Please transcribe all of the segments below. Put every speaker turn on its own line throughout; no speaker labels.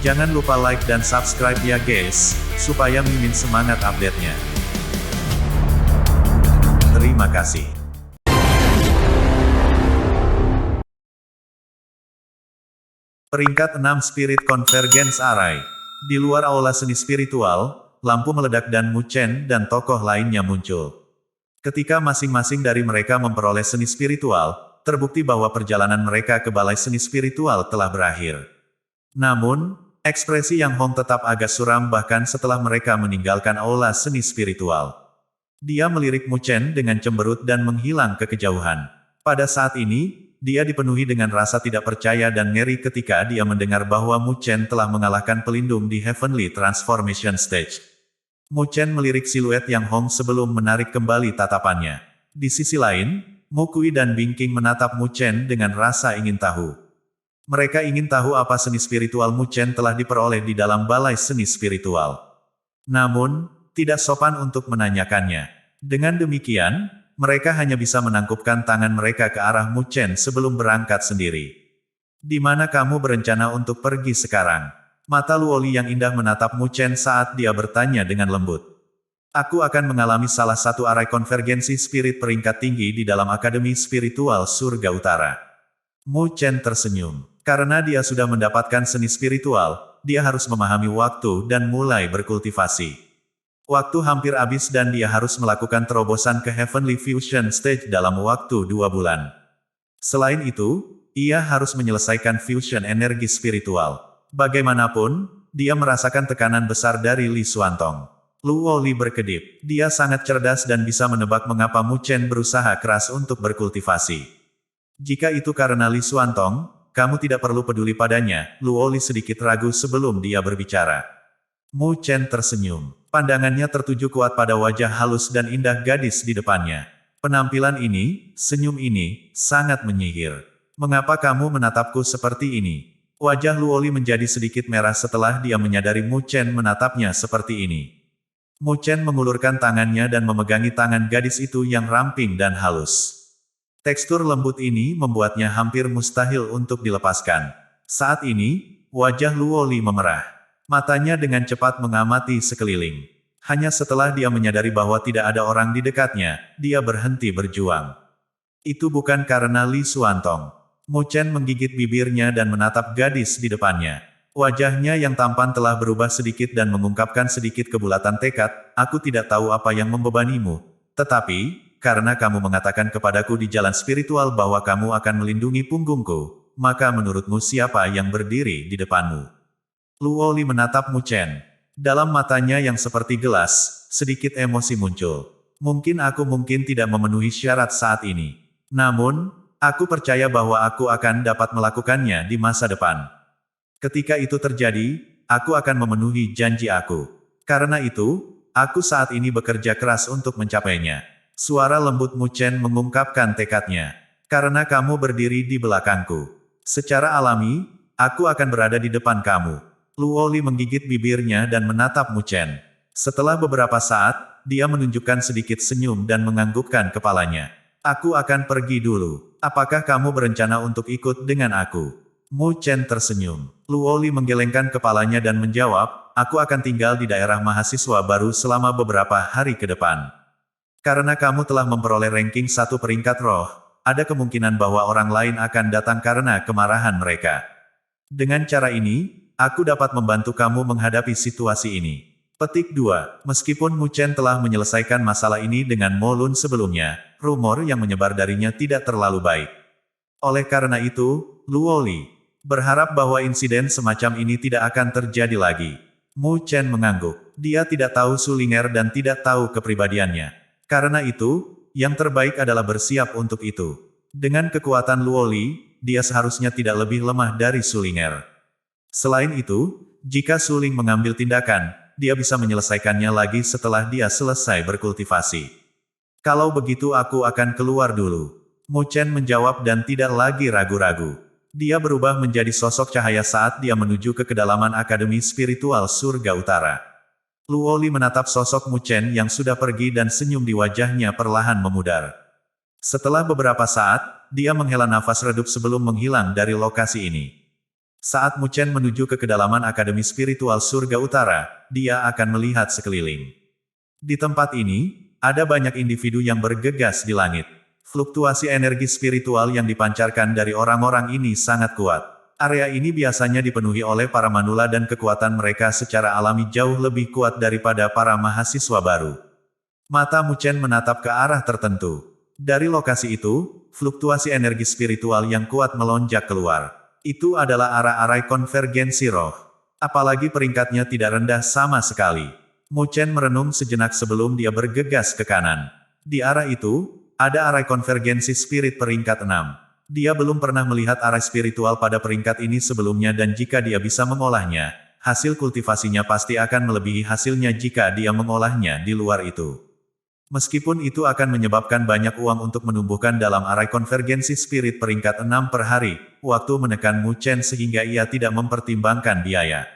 Jangan lupa like dan subscribe ya guys, supaya Mimin semangat update-nya. Terima kasih. Peringkat 6 Spirit Convergence Array. Di luar aula seni spiritual, lampu meledak dan Mu Chen dan tokoh lainnya muncul. Ketika masing-masing dari mereka memperoleh seni spiritual, terbukti bahwa perjalanan mereka ke balai seni spiritual telah berakhir. Namun, ekspresi Yang Hong tetap agak suram bahkan setelah mereka meninggalkan aula seni spiritual. Dia melirik Mu Chen dengan cemberut dan menghilang ke kejauhan. Pada saat ini, dia dipenuhi dengan rasa tidak percaya dan ngeri ketika dia mendengar bahwa Mu Chen telah mengalahkan pelindung di Heavenly Transformation Stage. Mu Chen melirik siluet Yang Hong sebelum menarik kembali tatapannya. Di sisi lain, Mu Kui dan Bing King menatap Mu Chen dengan rasa ingin tahu. Mereka ingin tahu apa seni spiritual Mu Chen telah diperoleh di dalam balai seni spiritual. Namun, tidak sopan untuk menanyakannya. Dengan demikian, mereka hanya bisa menangkupkan tangan mereka ke arah Mu Chen sebelum berangkat sendiri. Di mana kamu berencana untuk pergi sekarang? Mata Luoli yang indah menatap Mu Chen saat dia bertanya dengan lembut. Aku akan mengalami salah satu arai konvergensi spirit peringkat tinggi di dalam Akademi Spiritual Surga Utara. Mu Chen tersenyum. Karena dia sudah mendapatkan seni spiritual, dia harus memahami waktu dan mulai berkultivasi. Waktu hampir habis dan dia harus melakukan terobosan ke Heavenly Fusion Stage dalam waktu 2 bulan. Selain itu, ia harus menyelesaikan fusion energi spiritual. Bagaimanapun, dia merasakan tekanan besar dari Li Xuantong. Luoli berkedip. Dia sangat cerdas dan bisa menebak mengapa Mu Chen berusaha keras untuk berkultivasi. Jika itu karena Li Xuantong, kamu tidak perlu peduli padanya. Luoli sedikit ragu sebelum dia berbicara. Mu Chen tersenyum. Pandangannya tertuju kuat pada wajah halus dan indah gadis di depannya. Penampilan ini, senyum ini, sangat menyihir. Mengapa kamu menatapku seperti ini? Wajah Luoli menjadi sedikit merah setelah dia menyadari Mu Chen menatapnya seperti ini. Mu Chen mengulurkan tangannya dan memegangi tangan gadis itu yang ramping dan halus. Tekstur lembut ini membuatnya hampir mustahil untuk dilepaskan. Saat ini, wajah Luoli memerah. Matanya dengan cepat mengamati sekeliling. Hanya setelah dia menyadari bahwa tidak ada orang di dekatnya, dia berhenti berjuang. Itu bukan karena Li Xuantong. Mu Chen menggigit bibirnya dan menatap gadis di depannya. Wajahnya yang tampan telah berubah sedikit dan mengungkapkan sedikit kebulatan tekad, aku tidak tahu apa yang membebanimu. Tetapi, karena kamu mengatakan kepadaku di jalan spiritual bahwa kamu akan melindungi punggungku, maka menurutmu siapa yang berdiri di depanmu? Luoli menatap Mu Chen. Dalam matanya yang seperti gelas, sedikit emosi muncul. Mungkin tidak memenuhi syarat saat ini. Namun, aku percaya bahwa aku akan dapat melakukannya di masa depan. Ketika itu terjadi, aku akan memenuhi janji aku. Karena itu, aku saat ini bekerja keras untuk mencapainya. Suara lembut Mu Chen mengungkapkan tekadnya. Karena kamu berdiri di belakangku. Secara alami, aku akan berada di depan kamu. Luoli menggigit bibirnya dan menatap Mu Chen. Setelah beberapa saat, dia menunjukkan sedikit senyum dan menganggukkan kepalanya. Aku akan pergi dulu. Apakah kamu berencana untuk ikut dengan aku? Mu Chen tersenyum. Luoli menggelengkan kepalanya dan menjawab, aku akan tinggal di daerah mahasiswa baru selama beberapa hari ke depan. Karena kamu telah memperoleh ranking 1 peringkat roh, ada kemungkinan bahwa orang lain akan datang karena kemarahan mereka. Dengan cara ini, aku dapat membantu kamu menghadapi situasi ini. Petik 2. Meskipun Mu Chen telah menyelesaikan masalah ini dengan Mo Lun sebelumnya, rumor yang menyebar darinya tidak terlalu baik. Oleh karena itu, Luoli berharap bahwa insiden semacam ini tidak akan terjadi lagi. Mu Chen mengangguk. Dia tidak tahu Sulinger dan tidak tahu kepribadiannya. Karena itu, yang terbaik adalah bersiap untuk itu. Dengan kekuatan Luoli, dia seharusnya tidak lebih lemah dari Sulinger. Selain itu, jika Suling mengambil tindakan, dia bisa menyelesaikannya lagi setelah dia selesai berkultivasi. Kalau begitu aku akan keluar dulu. Mu Chen menjawab dan tidak lagi ragu-ragu. Dia berubah menjadi sosok cahaya saat dia menuju ke kedalaman Akademi Spiritual Surga Utara. Luoli menatap sosok Mu Chen yang sudah pergi dan senyum di wajahnya perlahan memudar. Setelah beberapa saat, dia menghela nafas redup sebelum menghilang dari lokasi ini. Saat Mu Chen menuju ke kedalaman Akademi Spiritual Surga Utara, dia akan melihat sekeliling. Di tempat ini, ada banyak individu yang bergegas di langit. Fluktuasi energi spiritual yang dipancarkan dari orang-orang ini sangat kuat. Area ini biasanya dipenuhi oleh para manula dan kekuatan mereka secara alami jauh lebih kuat daripada para mahasiswa baru. Mata Mu Chen menatap ke arah tertentu. Dari lokasi itu, fluktuasi energi spiritual yang kuat melonjak keluar. Itu adalah arah-arai konvergensi roh. Apalagi peringkatnya tidak rendah sama sekali. Mu Chen merenung sejenak sebelum dia bergegas ke kanan. Di arah itu, ada arai konvergensi spirit peringkat 6. Dia belum pernah melihat arai spiritual pada peringkat ini sebelumnya dan jika dia bisa mengolahnya, hasil kultivasinya pasti akan melebihi hasilnya jika dia mengolahnya di luar itu. Meskipun itu akan menyebabkan banyak uang untuk menumbuhkan dalam arai konvergensi spirit peringkat 6 per hari, waktu menekan Mu Chen sehingga ia tidak mempertimbangkan biaya.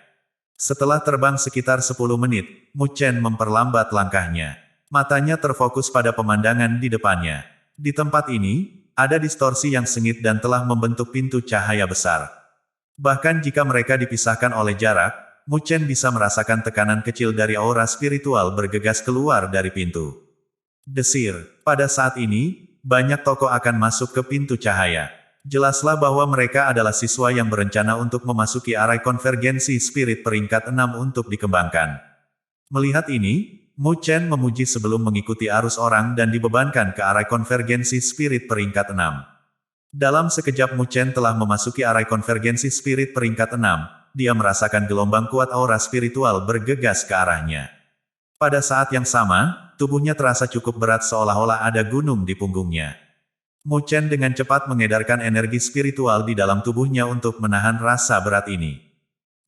Setelah terbang sekitar 10 menit, Mu Chen memperlambat langkahnya. Matanya terfokus pada pemandangan di depannya. Di tempat ini, ada distorsi yang sengit dan telah membentuk pintu cahaya besar. Bahkan jika mereka dipisahkan oleh jarak, Mu Chen bisa merasakan tekanan kecil dari aura spiritual bergegas keluar dari pintu. Desir, pada saat ini, banyak tokoh akan masuk ke pintu cahaya. Jelaslah bahwa mereka adalah siswa yang berencana untuk memasuki arai konvergensi spirit peringkat 6 untuk dikembangkan. Melihat ini, Mu Chen memuji sebelum mengikuti arus orang dan dibebankan ke arai konvergensi spirit peringkat 6. Dalam sekejap Mu Chen telah memasuki arai konvergensi spirit peringkat 6, dia merasakan gelombang kuat aura spiritual bergegas ke arahnya. Pada saat yang sama, tubuhnya terasa cukup berat seolah-olah ada gunung di punggungnya. Mu Chen dengan cepat mengedarkan energi spiritual di dalam tubuhnya untuk menahan rasa berat ini.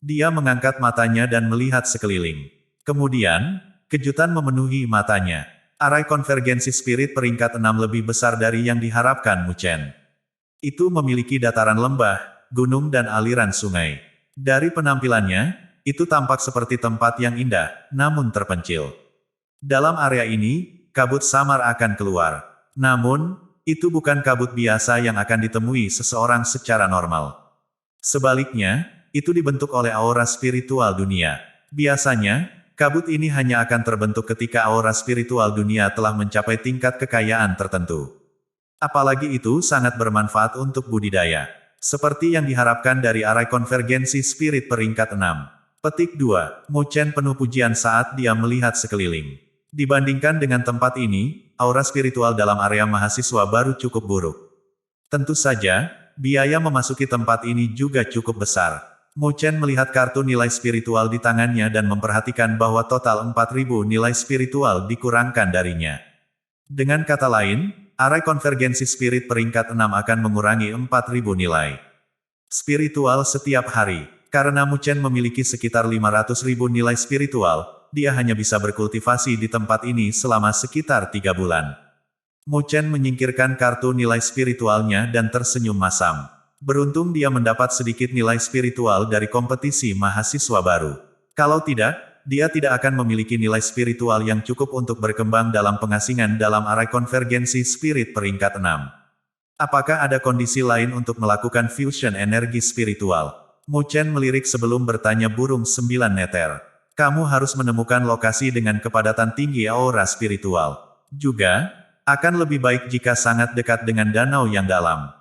Dia mengangkat matanya dan melihat sekeliling. Kemudian, kejutan memenuhi matanya. Arai konvergensi spirit peringkat 6 lebih besar dari yang diharapkan Mu Chen. Itu memiliki dataran lembah, gunung dan aliran sungai. Dari penampilannya, itu tampak seperti tempat yang indah, namun terpencil. Dalam area ini, kabut samar akan keluar. Namun, itu bukan kabut biasa yang akan ditemui seseorang secara normal. Sebaliknya, itu dibentuk oleh aura spiritual dunia. Biasanya, kabut ini hanya akan terbentuk ketika aura spiritual dunia telah mencapai tingkat kekayaan tertentu. Apalagi itu sangat bermanfaat untuk budidaya. Seperti yang diharapkan dari arai konvergensi spirit peringkat 6. Petik 2. Mu Chen penuh pujian saat dia melihat sekeliling. Dibandingkan dengan tempat ini, aura spiritual dalam area mahasiswa baru cukup buruk. Tentu saja, biaya memasuki tempat ini juga cukup besar. Mu Chen melihat kartu nilai spiritual di tangannya dan memperhatikan bahwa total 4.000 nilai spiritual dikurangkan darinya. Dengan kata lain, arai konvergensi spirit peringkat 6 akan mengurangi 4.000 nilai spiritual setiap hari. Karena Mu Chen memiliki sekitar 500.000 nilai spiritual, dia hanya bisa berkultivasi di tempat ini selama sekitar 3 bulan. Mu Chen menyingkirkan kartu nilai spiritualnya dan tersenyum masam. Beruntung dia mendapat sedikit nilai spiritual dari kompetisi mahasiswa baru. Kalau tidak, dia tidak akan memiliki nilai spiritual yang cukup untuk berkembang dalam pengasingan dalam arai konvergensi spirit peringkat 6. Apakah ada kondisi lain untuk melakukan fusion energi spiritual? Mu Chen melirik sebelum bertanya burung 9 meter. Kamu harus menemukan lokasi dengan kepadatan tinggi aura spiritual. Juga, akan lebih baik jika sangat dekat dengan danau yang dalam.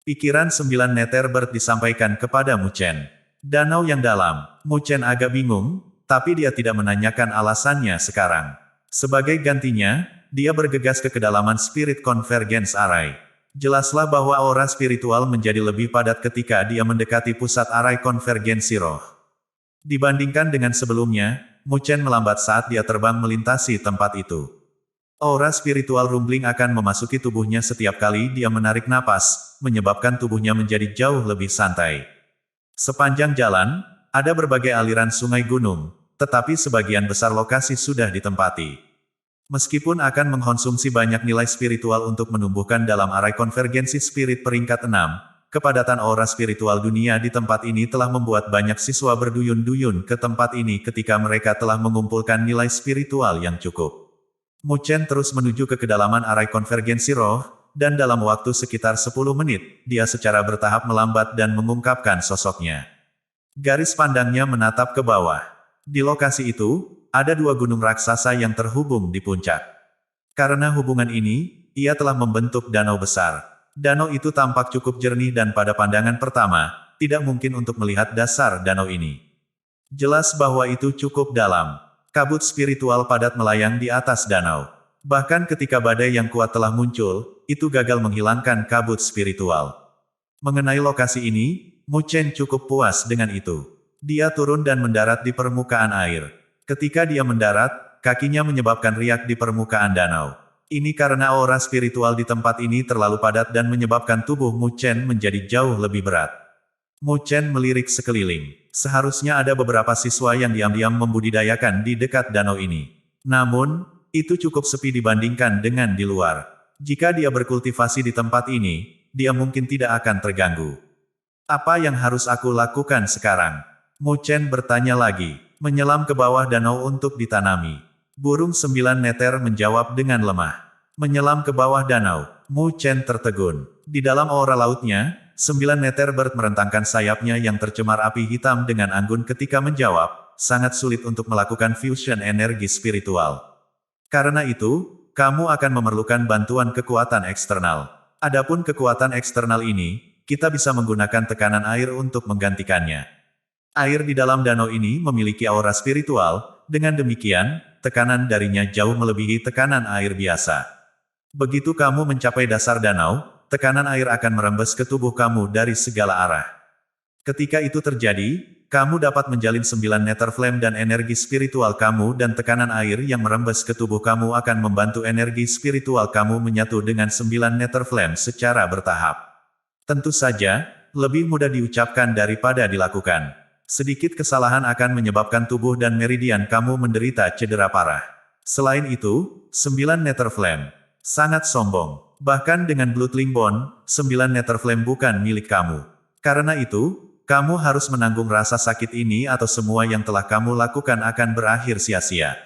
Pikiran 9 meter Bird disampaikan kepada Mu Chen. Danau yang dalam. Mu Chen agak bingung, tapi dia tidak menanyakan alasannya sekarang. Sebagai gantinya, dia bergegas ke kedalaman spirit convergence array. Jelaslah bahwa aura spiritual menjadi lebih padat ketika dia mendekati pusat arai konvergensi roh. Dibandingkan dengan sebelumnya, Mu Chen melambat saat dia terbang melintasi tempat itu. Aura spiritual rumbling akan memasuki tubuhnya setiap kali dia menarik napas, menyebabkan tubuhnya menjadi jauh lebih santai. Sepanjang jalan, ada berbagai aliran sungai gunung, tetapi sebagian besar lokasi sudah ditempati. Meskipun akan mengkonsumsi banyak nilai spiritual untuk menumbuhkan dalam arai konvergensi spirit peringkat 6, kepadatan aura spiritual dunia di tempat ini telah membuat banyak siswa berduyun-duyun ke tempat ini ketika mereka telah mengumpulkan nilai spiritual yang cukup. Mu Chen terus menuju ke kedalaman arai konvergensi roh, dan dalam waktu sekitar 10 menit, dia secara bertahap melambat dan mengungkapkan sosoknya. Garis pandangnya menatap ke bawah. Di lokasi itu, ada dua gunung raksasa yang terhubung di puncak. Karena hubungan ini, ia telah membentuk danau besar. Danau itu tampak cukup jernih dan pada pandangan pertama, tidak mungkin untuk melihat dasar danau ini. Jelas bahwa itu cukup dalam. Kabut spiritual padat melayang di atas danau. Bahkan ketika badai yang kuat telah muncul, itu gagal menghilangkan kabut spiritual. Mengenai lokasi ini, Mu Chen cukup puas dengan itu. Dia turun dan mendarat di permukaan air. Ketika dia mendarat, kakinya menyebabkan riak di permukaan danau. Ini karena aura spiritual di tempat ini terlalu padat dan menyebabkan tubuh Mu Chen menjadi jauh lebih berat. Mu Chen melirik sekeliling. Seharusnya ada beberapa siswa yang diam-diam membudidayakan di dekat danau ini. Namun, itu cukup sepi dibandingkan dengan di luar. Jika dia berkultivasi di tempat ini, dia mungkin tidak akan terganggu. Apa yang harus aku lakukan sekarang? Mu Chen bertanya lagi. Menyelam ke bawah danau untuk ditanami. Burung 9 meter menjawab dengan lemah. Menyelam ke bawah danau. Mu Chen tertegun. Di dalam aura lautnya, 9 meter bird merentangkan sayapnya yang tercemar api hitam dengan anggun ketika menjawab, sangat sulit untuk melakukan fusion energi spiritual. Karena itu, kamu akan memerlukan bantuan kekuatan eksternal. Adapun kekuatan eksternal ini, kita bisa menggunakan tekanan air untuk menggantikannya. Air di dalam danau ini memiliki aura spiritual, dengan demikian, tekanan darinya jauh melebihi tekanan air biasa. Begitu kamu mencapai dasar danau, tekanan air akan merembes ke tubuh kamu dari segala arah. Ketika itu terjadi, kamu dapat menjalin 9 nether flame dan energi spiritual kamu dan tekanan air yang merembes ke tubuh kamu akan membantu energi spiritual kamu menyatu dengan 9 nether flame secara bertahap. Tentu saja, lebih mudah diucapkan daripada dilakukan. Sedikit kesalahan akan menyebabkan tubuh dan meridian kamu menderita cedera parah. Selain itu, 9 nether flame. Sangat sombong. Bahkan dengan Bloodling Bond, 9 nether flame bukan milik kamu. Karena itu, kamu harus menanggung rasa sakit ini atau semua yang telah kamu lakukan akan berakhir sia-sia.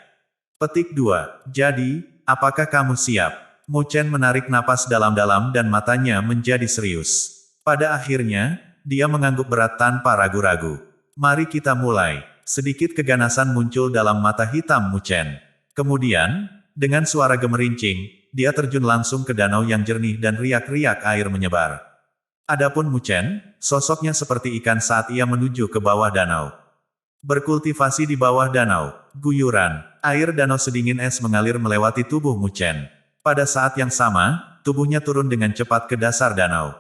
Petik 2. Jadi, apakah kamu siap? Mu Chen menarik napas dalam-dalam dan matanya menjadi serius. Pada akhirnya, dia mengangguk berat tanpa ragu-ragu. Mari kita mulai. Sedikit keganasan muncul dalam mata hitam Mu Chen. Kemudian, dengan suara gemerincing, dia terjun langsung ke danau yang jernih dan riak-riak air menyebar. Adapun Mu Chen, sosoknya seperti ikan saat ia menuju ke bawah danau. Berkultivasi di bawah danau, guyuran, air danau sedingin es mengalir melewati tubuh Mu Chen. Pada saat yang sama, tubuhnya turun dengan cepat ke dasar danau.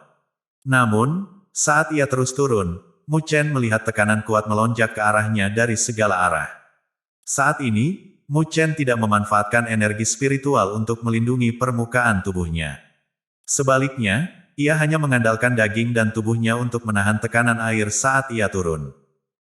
Namun, saat ia terus turun, Mu Chen melihat tekanan kuat melonjak ke arahnya dari segala arah. Saat ini, Mu Chen tidak memanfaatkan energi spiritual untuk melindungi permukaan tubuhnya. Sebaliknya, ia hanya mengandalkan daging dan tubuhnya untuk menahan tekanan air saat ia turun.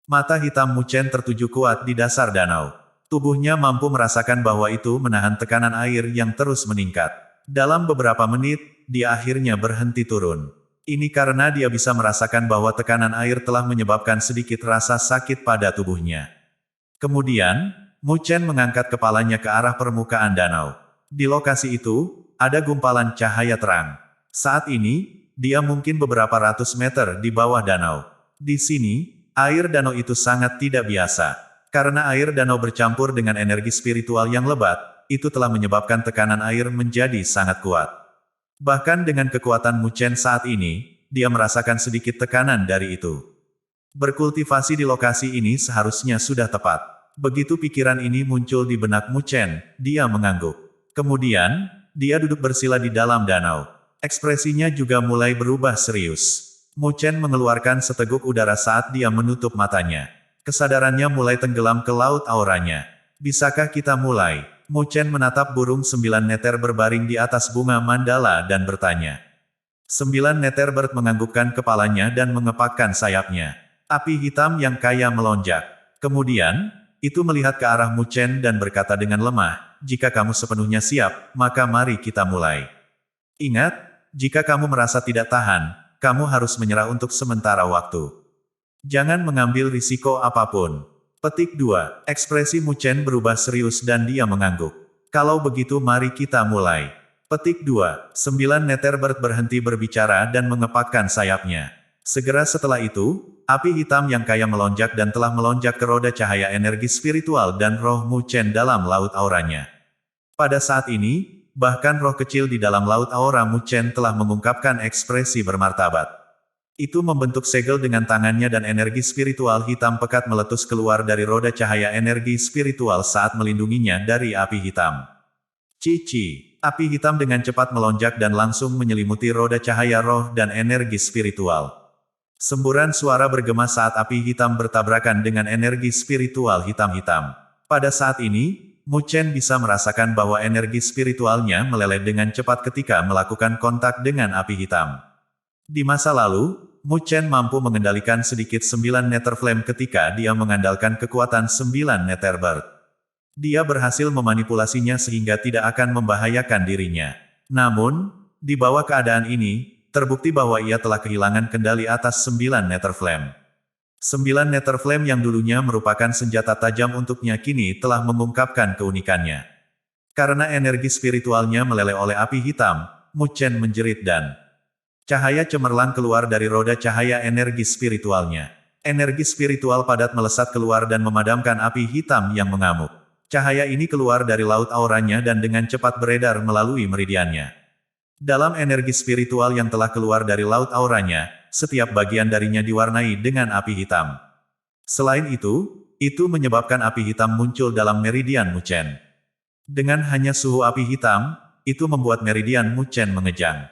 Mata hitam Mu Chen tertuju kuat di dasar danau. Tubuhnya mampu merasakan bahwa itu menahan tekanan air yang terus meningkat. Dalam beberapa menit, dia akhirnya berhenti turun. Ini karena dia bisa merasakan bahwa tekanan air telah menyebabkan sedikit rasa sakit pada tubuhnya. Kemudian, Mu Chen mengangkat kepalanya ke arah permukaan danau. Di lokasi itu, ada gumpalan cahaya terang. Saat ini, dia mungkin beberapa ratus meter di bawah danau. Di sini, air danau itu sangat tidak biasa. Karena air danau bercampur dengan energi spiritual yang lebat, itu telah menyebabkan tekanan air menjadi sangat kuat. Bahkan dengan kekuatan Mu Chen saat ini, dia merasakan sedikit tekanan dari itu. Berkultivasi di lokasi ini seharusnya sudah tepat. Begitu pikiran ini muncul di benak Mu Chen, dia mengangguk. Kemudian, dia duduk bersila di dalam danau. Ekspresinya juga mulai berubah serius. Mu Chen mengeluarkan seteguk udara saat dia menutup matanya. Kesadarannya mulai tenggelam ke laut auranya. Bisakah kita mulai? Mu Chen menatap burung 9 nether berbaring di atas bunga mandala dan bertanya. 9 nether bird menganggukkan kepalanya dan mengepakkan sayapnya. Api hitam yang kaya melonjak. Kemudian, itu melihat ke arah Mu Chen dan berkata dengan lemah, jika kamu sepenuhnya siap, maka mari kita mulai. Ingat, jika kamu merasa tidak tahan, kamu harus menyerah untuk sementara waktu. Jangan mengambil risiko apapun. Petik 2. Ekspresi Mu Chen berubah serius dan dia mengangguk. Kalau begitu mari kita mulai. Petik 2. 9 nether bird berhenti berbicara dan mengepakkan sayapnya. Segera setelah itu, api hitam yang kaya melonjak dan telah melonjak ke roda cahaya energi spiritual dan roh Mu Chen dalam laut auranya. Pada saat ini, bahkan roh kecil di dalam laut aura Mu Chen telah mengungkapkan ekspresi bermartabat. Itu membentuk segel dengan tangannya dan energi spiritual hitam pekat meletus keluar dari roda cahaya energi spiritual saat melindunginya dari api hitam. Cici, api hitam dengan cepat melonjak dan langsung menyelimuti roda cahaya roh dan energi spiritual. Semburan suara bergema saat api hitam bertabrakan dengan energi spiritual hitam-hitam. Pada saat ini, Mu Chen bisa merasakan bahwa energi spiritualnya meleleh dengan cepat ketika melakukan kontak dengan api hitam. Di masa lalu, Mu Chen mampu mengendalikan sedikit 9 Nether Flame ketika dia mengandalkan kekuatan 9 Nether Bird. Dia berhasil memanipulasinya sehingga tidak akan membahayakan dirinya. Namun, di bawah keadaan ini, terbukti bahwa ia telah kehilangan kendali atas 9 Nether Flame. 9 Nether Flame yang dulunya merupakan senjata tajam untuknya kini telah mengungkapkan keunikannya. Karena energi spiritualnya meleleh oleh api hitam, Mu Chen menjerit dan cahaya cemerlang keluar dari roda cahaya energi spiritualnya. Energi spiritual padat melesat keluar dan memadamkan api hitam yang mengamuk. Cahaya ini keluar dari laut auranya dan dengan cepat beredar melalui meridiannya. Dalam energi spiritual yang telah keluar dari laut auranya, setiap bagian darinya diwarnai dengan api hitam. Selain itu menyebabkan api hitam muncul dalam meridian Mu Chen. Dengan hanya suhu api hitam, itu membuat meridian Mu Chen mengejang.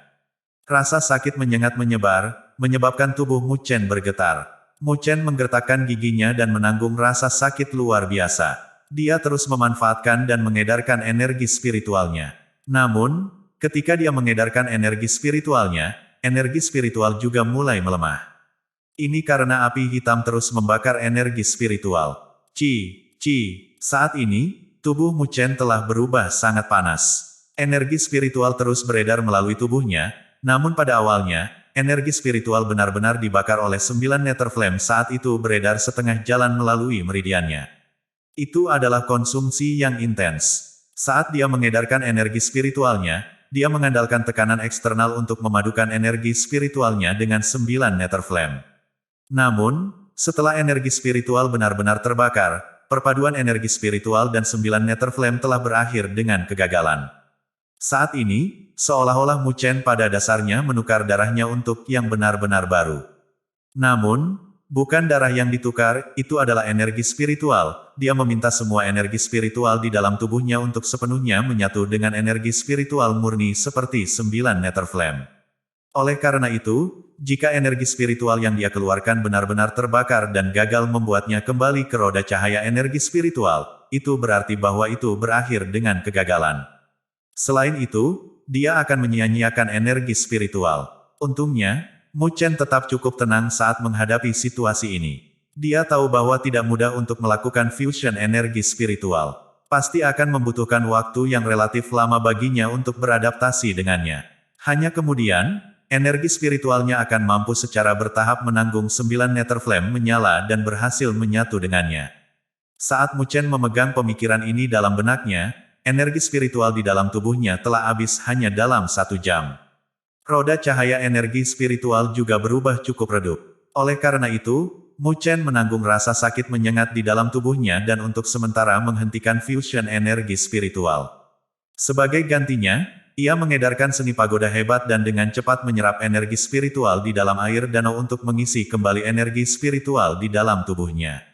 Rasa sakit menyengat menyebar, menyebabkan tubuh Mu Chen bergetar. Mu Chen menggertakkan giginya dan menanggung rasa sakit luar biasa. Dia terus memanfaatkan dan mengedarkan energi spiritualnya. Namun, ketika dia mengedarkan energi spiritualnya, energi spiritual juga mulai melemah. Ini karena api hitam terus membakar energi spiritual. Saat ini, tubuh Mu Chen telah berubah sangat panas. Energi spiritual terus beredar melalui tubuhnya, namun pada awalnya, energi spiritual benar-benar dibakar oleh 9 Nether Flame saat itu beredar setengah jalan melalui meridiannya. Itu adalah konsumsi yang intens. Saat dia mengedarkan energi spiritualnya, dia mengandalkan tekanan eksternal untuk memadukan energi spiritualnya dengan 9 Nether Flame. Namun, setelah energi spiritual benar-benar terbakar, perpaduan energi spiritual dan 9 Nether Flame telah berakhir dengan kegagalan. Saat ini, seolah-olah Mu Chen pada dasarnya menukar darahnya untuk yang benar-benar baru. Namun, bukan darah yang ditukar, itu adalah energi spiritual. Dia meminta semua energi spiritual di dalam tubuhnya untuk sepenuhnya menyatu dengan energi spiritual murni seperti 9 Nether Flame. Oleh karena itu, jika energi spiritual yang dia keluarkan benar-benar terbakar dan gagal membuatnya kembali ke roda cahaya energi spiritual, itu berarti bahwa itu berakhir dengan kegagalan. Selain itu, dia akan menyia-nyiakan energi spiritual. Untungnya, Mu Chen tetap cukup tenang saat menghadapi situasi ini. Dia tahu bahwa tidak mudah untuk melakukan fusion energi spiritual. Pasti akan membutuhkan waktu yang relatif lama baginya untuk beradaptasi dengannya. Hanya kemudian, energi spiritualnya akan mampu secara bertahap menanggung 9 Nether Flame menyala dan berhasil menyatu dengannya. Saat Mu Chen memegang pemikiran ini dalam benaknya, energi spiritual di dalam tubuhnya telah habis hanya dalam 1 jam. Roda cahaya energi spiritual juga berubah cukup redup. Oleh karena itu, Mu Chen menanggung rasa sakit menyengat di dalam tubuhnya dan untuk sementara menghentikan fusion energi spiritual. Sebagai gantinya, ia mengedarkan seni pagoda hebat dan dengan cepat menyerap energi spiritual di dalam air danau untuk mengisi kembali energi spiritual di dalam tubuhnya.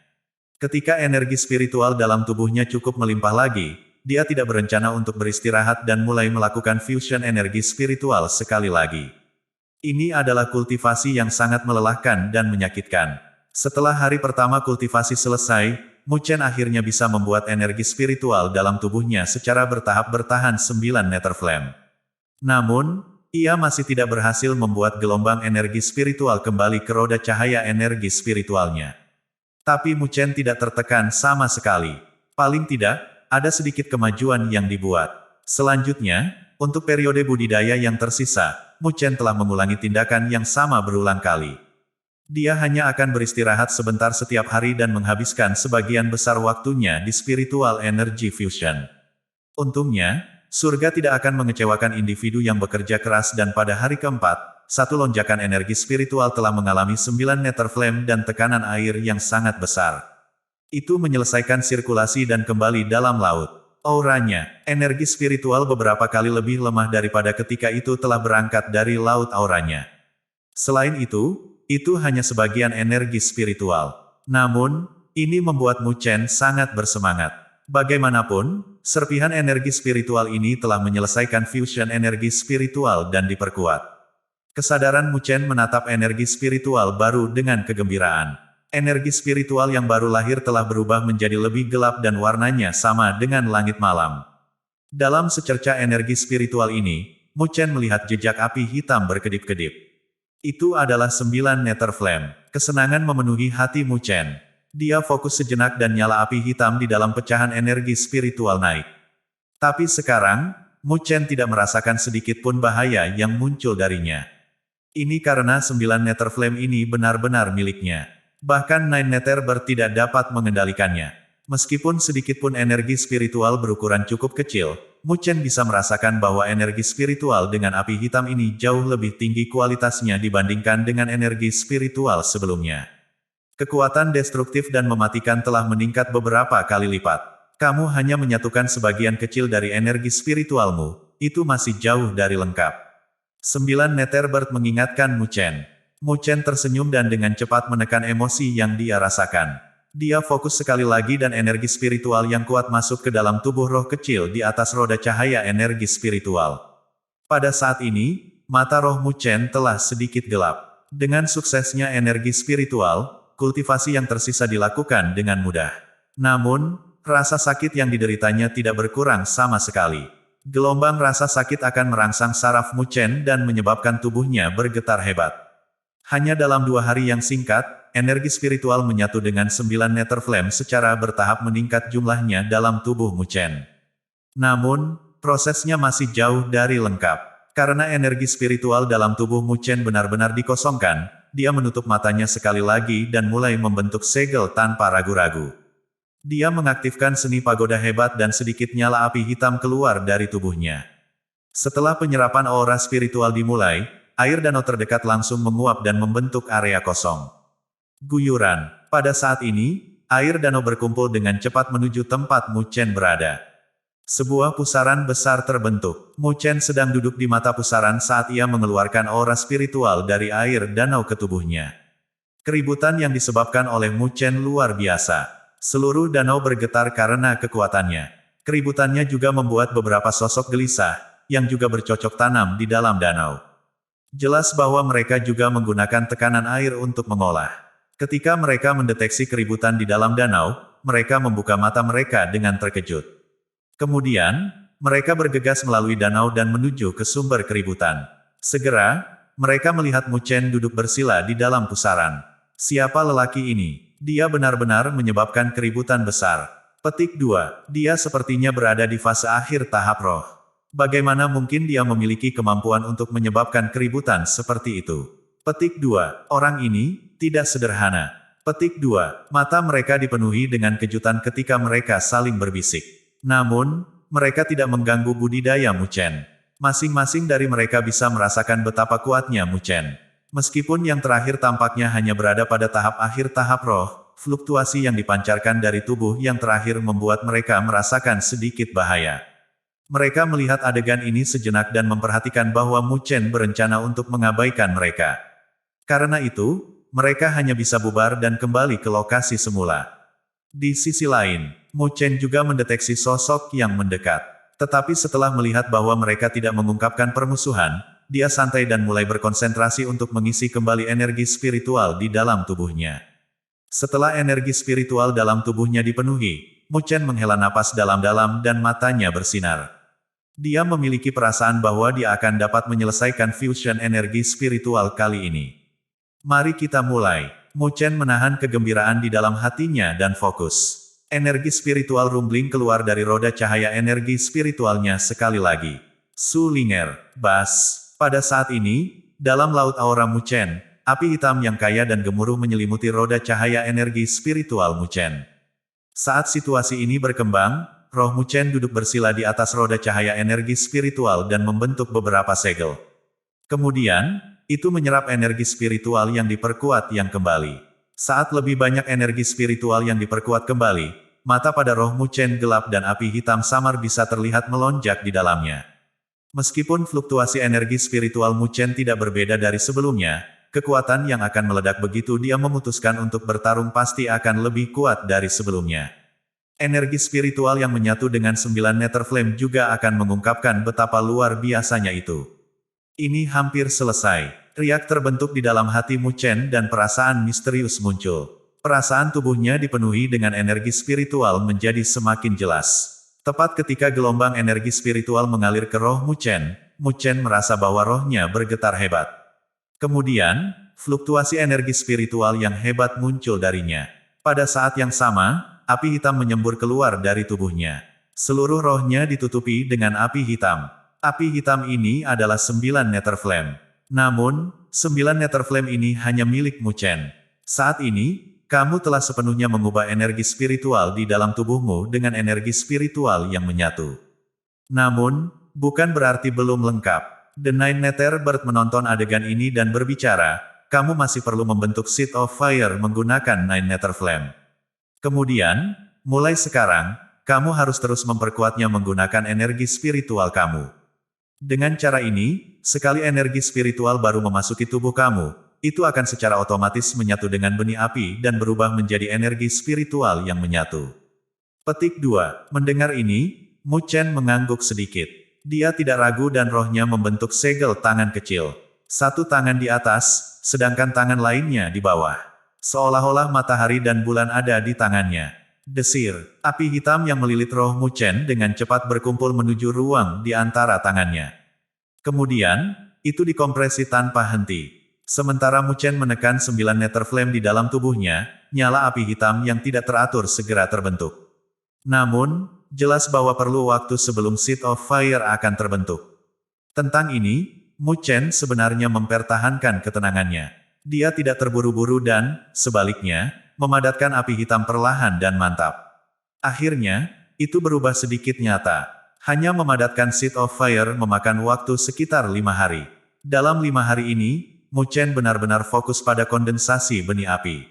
Ketika energi spiritual dalam tubuhnya cukup melimpah lagi, dia tidak berencana untuk beristirahat dan mulai melakukan fusion energi spiritual sekali lagi. Ini adalah kultivasi yang sangat melelahkan dan menyakitkan. Setelah hari pertama kultivasi selesai, Mu Chen akhirnya bisa membuat energi spiritual dalam tubuhnya secara bertahap bertahan 9 Nether Flame. Namun, ia masih tidak berhasil membuat gelombang energi spiritual kembali ke roda cahaya energi spiritualnya. Tapi Mu Chen tidak tertekan sama sekali. Paling tidak, ada sedikit kemajuan yang dibuat. Selanjutnya, untuk periode budidaya yang tersisa, Mu Chen telah mengulangi tindakan yang sama berulang kali. Dia hanya akan beristirahat sebentar setiap hari dan menghabiskan sebagian besar waktunya di spiritual energy fusion. Untungnya, surga tidak akan mengecewakan individu yang bekerja keras dan pada hari keempat, satu lonjakan energi spiritual telah mengalami 9 nether flame dan tekanan air yang sangat besar. Itu menyelesaikan sirkulasi dan kembali dalam laut. Auranya, energi spiritual beberapa kali lebih lemah daripada ketika itu telah berangkat dari laut auranya. Selain itu hanya sebagian energi spiritual. Namun, ini membuat Mu Chen sangat bersemangat. Bagaimanapun, serpihan energi spiritual ini telah menyelesaikan fusion energi spiritual dan diperkuat. Kesadaran Mu Chen menatap energi spiritual baru dengan kegembiraan. Energi spiritual yang baru lahir telah berubah menjadi lebih gelap dan warnanya sama dengan langit malam. Dalam secerca energi spiritual ini, Mu Chen melihat jejak api hitam berkedip-kedip. Itu adalah 9 nether flame. Kesenangan memenuhi hati Mu Chen. Dia fokus sejenak dan nyala api hitam di dalam pecahan energi spiritual naik. Tapi sekarang, Mu Chen tidak merasakan sedikit pun bahaya yang muncul darinya. Ini karena 9 nether flame ini benar-benar miliknya. Bahkan Nine Nether Bird tidak dapat mengendalikannya. Meskipun sedikit pun energi spiritual berukuran cukup kecil, Mu Chen bisa merasakan bahwa energi spiritual dengan api hitam ini jauh lebih tinggi kualitasnya dibandingkan dengan energi spiritual sebelumnya. Kekuatan destruktif dan mematikan telah meningkat beberapa kali lipat. Kamu hanya menyatukan sebagian kecil dari energi spiritualmu, itu masih jauh dari lengkap. 9 Nether Bird mengingatkan Mu Chen. Mu Chen tersenyum dan dengan cepat menekan emosi yang dia rasakan. Dia fokus sekali lagi dan energi spiritual yang kuat masuk ke dalam tubuh roh kecil di atas roda cahaya energi spiritual. Pada saat ini, mata roh Mu Chen telah sedikit gelap. Dengan suksesnya energi spiritual, kultivasi yang tersisa dilakukan dengan mudah. Namun, rasa sakit yang dideritanya tidak berkurang sama sekali. Gelombang rasa sakit akan merangsang saraf Mu Chen dan menyebabkan tubuhnya bergetar hebat. Hanya dalam 2 hari yang singkat, energi spiritual menyatu dengan 9 nether flame secara bertahap meningkat jumlahnya dalam tubuh Mu Chen. Namun, prosesnya masih jauh dari lengkap. Karena energi spiritual dalam tubuh Mu Chen benar-benar dikosongkan, dia menutup matanya sekali lagi dan mulai membentuk segel tanpa ragu-ragu. Dia mengaktifkan seni pagoda hebat dan sedikit nyala api hitam keluar dari tubuhnya. Setelah penyerapan aura spiritual dimulai, air danau terdekat langsung menguap dan membentuk area kosong. Guyuran. Pada saat ini, air danau berkumpul dengan cepat menuju tempat Mu Chen berada. Sebuah pusaran besar terbentuk. Mu Chen sedang duduk di mata pusaran saat ia mengeluarkan aura spiritual dari air danau ke tubuhnya. Keributan yang disebabkan oleh Mu Chen luar biasa. Seluruh danau bergetar karena kekuatannya. Keributannya juga membuat beberapa sosok gelisah, yang juga bercocok tanam di dalam danau. Jelas bahwa mereka juga menggunakan tekanan air untuk mengolah. Ketika mereka mendeteksi keributan di dalam danau, mereka membuka mata mereka dengan terkejut. Kemudian, mereka bergegas melalui danau dan menuju ke sumber keributan. Segera, mereka melihat Mu Chen duduk bersila di dalam pusaran. Siapa lelaki ini? Dia benar-benar menyebabkan keributan besar. Petik 2. Dia sepertinya berada di fase akhir tahap roh. Bagaimana mungkin dia memiliki kemampuan untuk menyebabkan keributan seperti itu? Petik 2. Orang ini tidak sederhana. Petik 2. Mata mereka dipenuhi dengan kejutan ketika mereka saling berbisik. Namun, mereka tidak mengganggu budidaya Mu Chen. Masing-masing dari mereka bisa merasakan betapa kuatnya Mu Chen. Meskipun yang terakhir tampaknya hanya berada pada tahap akhir tahap roh, fluktuasi yang dipancarkan dari tubuh yang terakhir membuat mereka merasakan sedikit bahaya. Mereka melihat adegan ini sejenak dan memperhatikan bahwa Mu Chen berencana untuk mengabaikan mereka. Karena itu, mereka hanya bisa bubar dan kembali ke lokasi semula. Di sisi lain, Mu Chen juga mendeteksi sosok yang mendekat. Tetapi setelah melihat bahwa mereka tidak mengungkapkan permusuhan, dia santai dan mulai berkonsentrasi untuk mengisi kembali energi spiritual di dalam tubuhnya. Setelah energi spiritual dalam tubuhnya dipenuhi, Mu Chen menghela napas dalam-dalam dan matanya bersinar. Dia memiliki perasaan bahwa dia akan dapat menyelesaikan fusion energi spiritual kali ini. Mari kita mulai. Mu Chen menahan kegembiraan di dalam hatinya dan fokus. Energi spiritual rumbling keluar dari roda cahaya energi spiritualnya sekali lagi. Sulinger, Bas. Pada saat ini, dalam laut aura Mu Chen, api hitam yang kaya dan gemuruh menyelimuti roda cahaya energi spiritual Mu Chen. Saat situasi ini berkembang, roh Mu Chen duduk bersila di atas roda cahaya energi spiritual dan membentuk beberapa segel. Kemudian, itu menyerap energi spiritual yang diperkuat yang kembali. Saat lebih banyak energi spiritual yang diperkuat kembali, mata pada roh Mu Chen gelap dan api hitam samar bisa terlihat melonjak di dalamnya. Meskipun fluktuasi energi spiritual Mu Chen tidak berbeda dari sebelumnya, kekuatan yang akan meledak begitu dia memutuskan untuk bertarung pasti akan lebih kuat dari sebelumnya. Energi spiritual yang menyatu dengan 9 Nether Flame juga akan mengungkapkan betapa luar biasanya itu. Ini hampir selesai. Riak terbentuk di dalam hati Mu Chen dan perasaan misterius muncul. Perasaan tubuhnya dipenuhi dengan energi spiritual menjadi semakin jelas. Tepat ketika gelombang energi spiritual mengalir ke roh Mu Chen merasa bahwa rohnya bergetar hebat. Kemudian, fluktuasi energi spiritual yang hebat muncul darinya. Pada saat yang sama, api hitam menyembur keluar dari tubuhnya. Seluruh rohnya ditutupi dengan api hitam. Api hitam ini adalah 9 Nether Flame. Namun, 9 Nether Flame ini hanya milik Mu Chen. Saat ini, kamu telah sepenuhnya mengubah energi spiritual di dalam tubuhmu dengan energi spiritual yang menyatu. Namun, bukan berarti belum lengkap. The Nine Nether Bird menonton adegan ini dan berbicara, kamu masih perlu membentuk Seed of Fire menggunakan Nine Nether Flame. Kemudian, mulai sekarang, kamu harus terus memperkuatnya menggunakan energi spiritual kamu. Dengan cara ini, sekali energi spiritual baru memasuki tubuh kamu, itu akan secara otomatis menyatu dengan benih api dan berubah menjadi energi spiritual yang menyatu. Petik 2. Mendengar ini, Mu Chen mengangguk sedikit. Dia tidak ragu dan rohnya membentuk segel tangan kecil. Satu tangan di atas, sedangkan tangan lainnya di bawah. Seolah-olah matahari dan bulan ada di tangannya. Desir, api hitam yang melilit roh Mu Chen dengan cepat berkumpul menuju ruang di antara tangannya. Kemudian, itu dikompresi tanpa henti. Sementara Mu Chen menekan 9 Nether Flame di dalam tubuhnya, nyala api hitam yang tidak teratur segera terbentuk. Namun, jelas bahwa perlu waktu sebelum Seed of Fire akan terbentuk. Tentang ini, Mu Chen sebenarnya mempertahankan ketenangannya. Dia tidak terburu-buru dan, sebaliknya, memadatkan api hitam perlahan dan mantap. Akhirnya, itu berubah sedikit nyata. Hanya memadatkan Seed of Fire memakan waktu sekitar 5 hari. Dalam 5 hari ini, Mu Chen benar-benar fokus pada kondensasi benih api.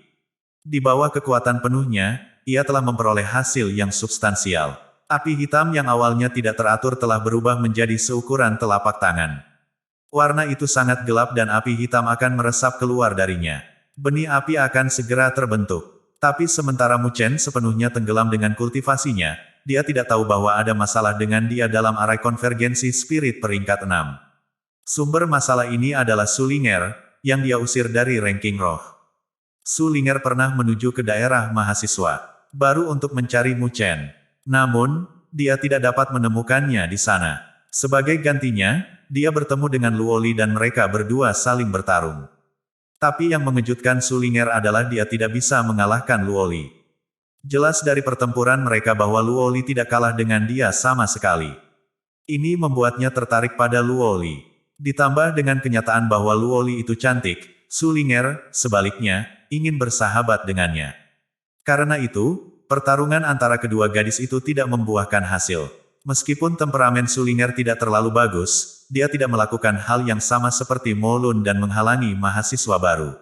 Di bawah kekuatan penuhnya, ia telah memperoleh hasil yang substansial. Api hitam yang awalnya tidak teratur telah berubah menjadi seukuran telapak tangan. Warna itu sangat gelap dan api hitam akan meresap keluar darinya. Benih api akan segera terbentuk. Tapi sementara Mu Chen sepenuhnya tenggelam dengan kultivasinya, dia tidak tahu bahwa ada masalah dengan dia dalam arai konvergensi spirit peringkat 6. Sumber masalah ini adalah Su Ling'er, yang dia usir dari ranking roh. Su Ling'er pernah menuju ke daerah mahasiswa baru untuk mencari Mu Chen. Namun, dia tidak dapat menemukannya di sana. Sebagai gantinya, dia bertemu dengan Luoli dan mereka berdua saling bertarung. Tapi yang mengejutkan Su Ling'er adalah dia tidak bisa mengalahkan Luoli. Jelas dari pertempuran mereka bahwa Luoli tidak kalah dengan dia sama sekali. Ini membuatnya tertarik pada Luoli. Ditambah dengan kenyataan bahwa Luoli itu cantik, Su Ling'er, sebaliknya, ingin bersahabat dengannya. Karena itu, pertarungan antara kedua gadis itu tidak membuahkan hasil. Meskipun temperamen Su Ling'er tidak terlalu bagus, dia tidak melakukan hal yang sama seperti Mo Lun dan menghalangi mahasiswa baru.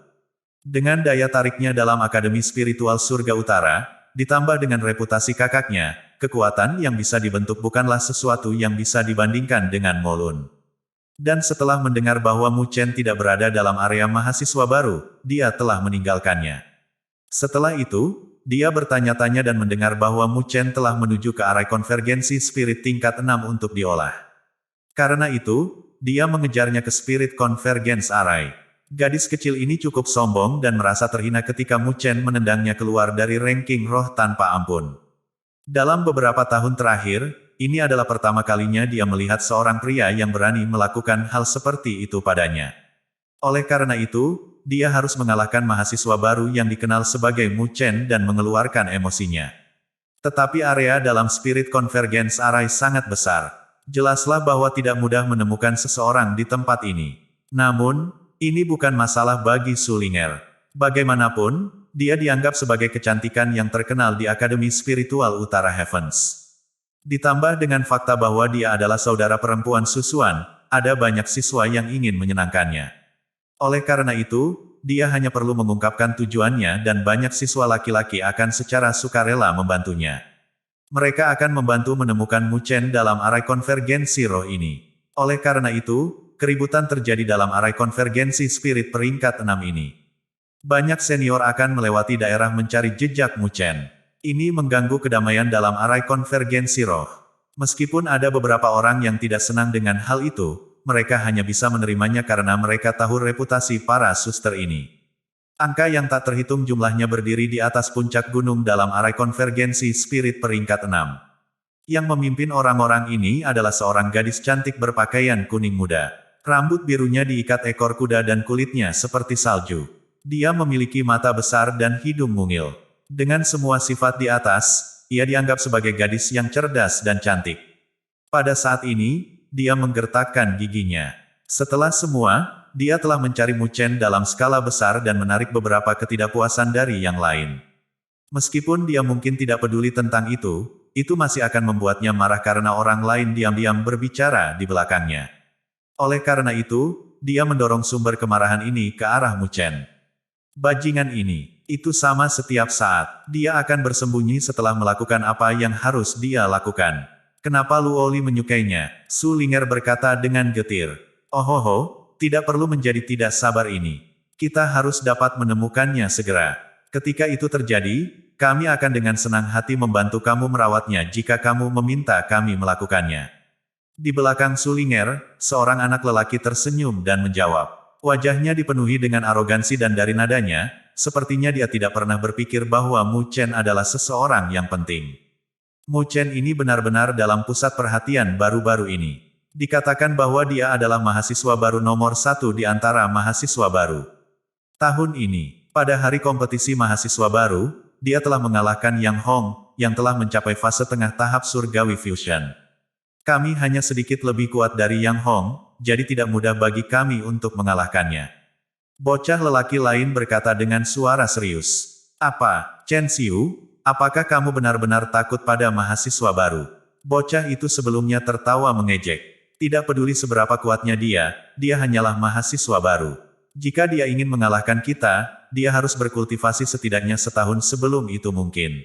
Dengan daya tariknya dalam Akademi Spiritual Surga Utara, ditambah dengan reputasi kakaknya, kekuatan yang bisa dibentuk bukanlah sesuatu yang bisa dibandingkan dengan Mo Lun. Dan setelah mendengar bahwa Mu Chen tidak berada dalam area mahasiswa baru, dia telah meninggalkannya. Setelah itu, dia bertanya-tanya dan mendengar bahwa Mu Chen telah menuju ke arai konvergensi spirit tingkat 6 untuk diolah. Karena itu, dia mengejarnya ke Spirit Convergence Array. Gadis kecil ini cukup sombong dan merasa terhina ketika Mu Chen menendangnya keluar dari ranking roh tanpa ampun. Dalam beberapa tahun terakhir, ini adalah pertama kalinya dia melihat seorang pria yang berani melakukan hal seperti itu padanya. Oleh karena itu, dia harus mengalahkan mahasiswa baru yang dikenal sebagai Mu Chen dan mengeluarkan emosinya. Tetapi area dalam Spirit Convergence Array sangat besar. Jelaslah bahwa tidak mudah menemukan seseorang di tempat ini. Namun, ini bukan masalah bagi Su Ling'er. Bagaimanapun, dia dianggap sebagai kecantikan yang terkenal di Akademi Spiritual Utara Heavens. Ditambah dengan fakta bahwa dia adalah saudara perempuan Su Xuan, ada banyak siswa yang ingin menyenangkannya. Oleh karena itu, dia hanya perlu mengungkapkan tujuannya dan banyak siswa laki-laki akan secara sukarela membantunya. Mereka akan membantu menemukan Mu Chen dalam arai konvergensi roh ini. Oleh karena itu, keributan terjadi dalam arai konvergensi spirit peringkat 6 ini. Banyak senior akan melewati daerah mencari jejak Mu Chen. Ini mengganggu kedamaian dalam arai konvergensi roh. Meskipun ada beberapa orang yang tidak senang dengan hal itu, mereka hanya bisa menerimanya karena mereka tahu reputasi para suster ini. Angka yang tak terhitung jumlahnya berdiri di atas puncak gunung dalam arai konvergensi spirit peringkat 6. Yang memimpin orang-orang ini adalah seorang gadis cantik berpakaian kuning muda. Rambut birunya diikat ekor kuda dan kulitnya seperti salju. Dia memiliki mata besar dan hidung mungil. Dengan semua sifat di atas, ia dianggap sebagai gadis yang cerdas dan cantik. Pada saat ini, dia menggertakkan giginya. Setelah semua, dia telah mencari Mu Chen dalam skala besar dan menarik beberapa ketidakpuasan dari yang lain. Meskipun dia mungkin tidak peduli tentang itu masih akan membuatnya marah karena orang lain diam-diam berbicara di belakangnya. Oleh karena itu, dia mendorong sumber kemarahan ini ke arah Mu Chen. Bajingan ini, itu sama setiap saat. Dia akan bersembunyi setelah melakukan apa yang harus dia lakukan. Kenapa Luoli menyukainya? Su Ling'er berkata dengan getir. Ohoho, tidak perlu menjadi tidak sabar ini. Kita harus dapat menemukannya segera. Ketika itu terjadi, kami akan dengan senang hati membantu kamu merawatnya jika kamu meminta kami melakukannya. Di belakang Su Ling'er, seorang anak lelaki tersenyum dan menjawab. Wajahnya dipenuhi dengan arogansi dan dari nadanya, sepertinya dia tidak pernah berpikir bahwa Mu Chen adalah seseorang yang penting. Mu Chen ini benar-benar dalam pusat perhatian baru-baru ini. Dikatakan bahwa dia adalah mahasiswa baru nomor 1 di antara mahasiswa baru. Tahun ini, pada hari kompetisi mahasiswa baru, dia telah mengalahkan Yang Hong, yang telah mencapai fase tengah tahap surgawi fusion. Kami hanya sedikit lebih kuat dari Yang Hong, jadi tidak mudah bagi kami untuk mengalahkannya. Bocah lelaki lain berkata dengan suara serius. Apa, Chen Xiu? Apakah kamu benar-benar takut pada mahasiswa baru? Bocah itu sebelumnya tertawa mengejek. Tidak peduli seberapa kuatnya dia hanyalah mahasiswa baru. Jika dia ingin mengalahkan kita, dia harus berkultivasi setidaknya setahun sebelum itu mungkin.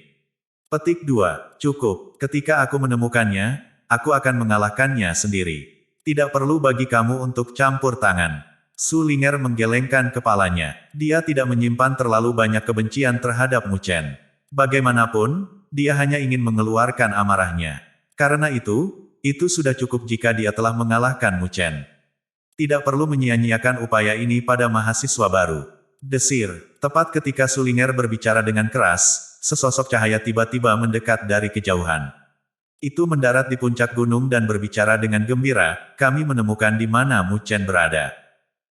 Petik 2. Cukup. Ketika aku menemukannya, aku akan mengalahkannya sendiri. Tidak perlu bagi kamu untuk campur tangan. Su Ling'er menggelengkan kepalanya. Dia tidak menyimpan terlalu banyak kebencian terhadap Mu Chen. Bagaimanapun, dia hanya ingin mengeluarkan amarahnya. Karena itu sudah cukup jika dia telah mengalahkan Mu Chen. Tidak perlu menyia-nyiakan upaya ini pada mahasiswa baru. Desir, tepat ketika Su Ling'er berbicara dengan keras, sesosok cahaya tiba-tiba mendekat dari kejauhan. Itu mendarat di puncak gunung dan berbicara dengan gembira, kami menemukan di mana Mu Chen berada.